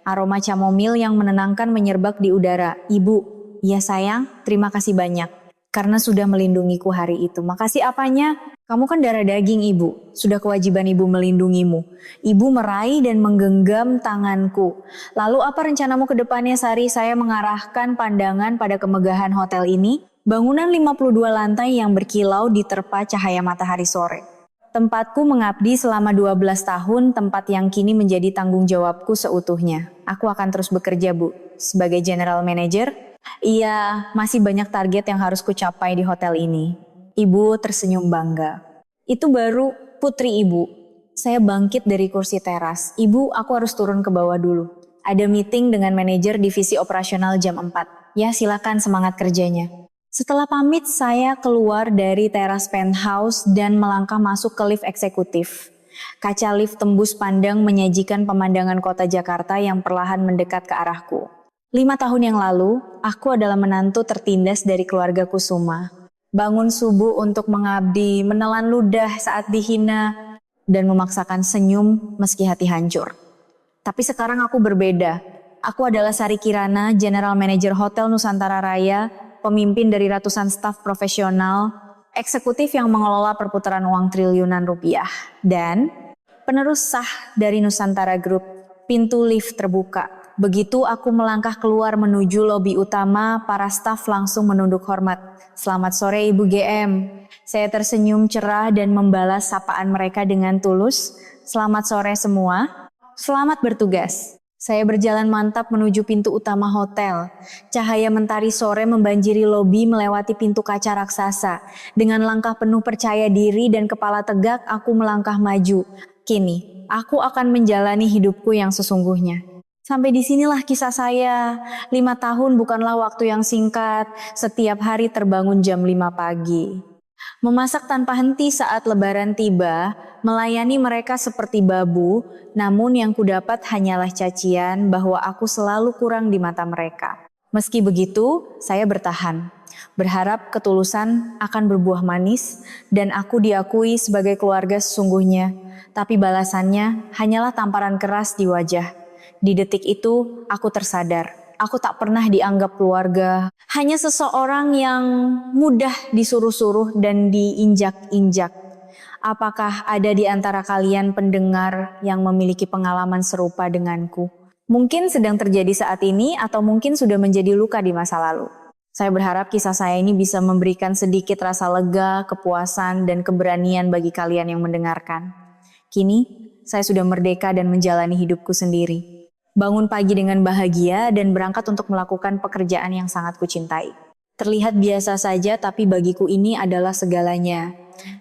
Aroma chamomile yang menenangkan menyerbak di udara. Ibu, ya sayang, terima kasih banyak. Karena sudah melindungiku hari itu. Makasih apanya? Kamu kan darah daging ibu. Sudah kewajiban ibu melindungimu. Ibu meraih dan menggenggam tanganku. Lalu apa rencanamu ke depannya, Sari? Saya mengarahkan pandangan pada kemegahan hotel ini. Bangunan 52 lantai yang berkilau diterpa cahaya matahari sore. Tempatku mengabdi selama 12 tahun, tempat yang kini menjadi tanggung jawabku seutuhnya. Aku akan terus bekerja, Bu. Sebagai general manager, iya, masih banyak target yang harus kucapai di hotel ini. Ibu tersenyum bangga. Itu baru putri ibu. Saya bangkit dari kursi teras. Ibu, aku harus turun ke bawah dulu. Ada meeting dengan manajer divisi operasional jam 4. Ya, silakan semangat kerjanya. Setelah pamit, saya keluar dari teras penthouse dan melangkah masuk ke lift eksekutif. Kaca lift tembus pandang menyajikan pemandangan kota Jakarta yang perlahan mendekat ke arahku. 5 tahun yang lalu, aku adalah menantu tertindas dari keluarga Kusuma. Bangun subuh untuk mengabdi, menelan ludah saat dihina, dan memaksakan senyum meski hati hancur. Tapi sekarang aku berbeda. Aku adalah Sari Kirana, General Manager Hotel Nusantara Raya, pemimpin dari ratusan staf profesional, eksekutif yang mengelola perputaran uang triliunan rupiah, dan penerus sah dari Nusantara Group. Pintu lift terbuka. Begitu aku melangkah keluar menuju lobi utama, para staf langsung menunduk hormat. Selamat sore Ibu GM. Saya tersenyum cerah dan membalas sapaan mereka dengan tulus. Selamat sore semua, selamat bertugas. Saya berjalan mantap menuju pintu utama hotel. Cahaya mentari sore membanjiri lobi melewati pintu kaca raksasa. Dengan langkah penuh percaya diri dan kepala tegak, aku melangkah maju. Kini, aku akan menjalani hidupku yang sesungguhnya. Sampai disinilah kisah saya. 5 tahun bukanlah waktu yang singkat. Setiap hari terbangun jam 5 pagi. Memasak tanpa henti saat lebaran tiba, melayani mereka seperti babu, namun yang kudapat hanyalah cacian bahwa aku selalu kurang di mata mereka. Meski begitu, saya bertahan. Berharap ketulusan akan berbuah manis dan aku diakui sebagai keluarga sesungguhnya. Tapi balasannya hanyalah tamparan keras di wajah. Di detik itu, aku tersadar. Aku tak pernah dianggap keluarga. Hanya seseorang yang mudah disuruh-suruh dan diinjak-injak. Apakah ada di antara kalian pendengar yang memiliki pengalaman serupa denganku? Mungkin sedang terjadi saat ini atau mungkin sudah menjadi luka di masa lalu. Saya berharap kisah saya ini bisa memberikan sedikit rasa lega, kepuasan, dan keberanian bagi kalian yang mendengarkan. Kini, saya sudah merdeka dan menjalani hidupku sendiri. Bangun pagi dengan bahagia dan berangkat untuk melakukan pekerjaan yang sangat kucintai. Terlihat biasa saja, tapi bagiku ini adalah segalanya.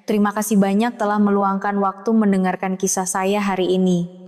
Terima kasih banyak telah meluangkan waktu mendengarkan kisah saya hari ini.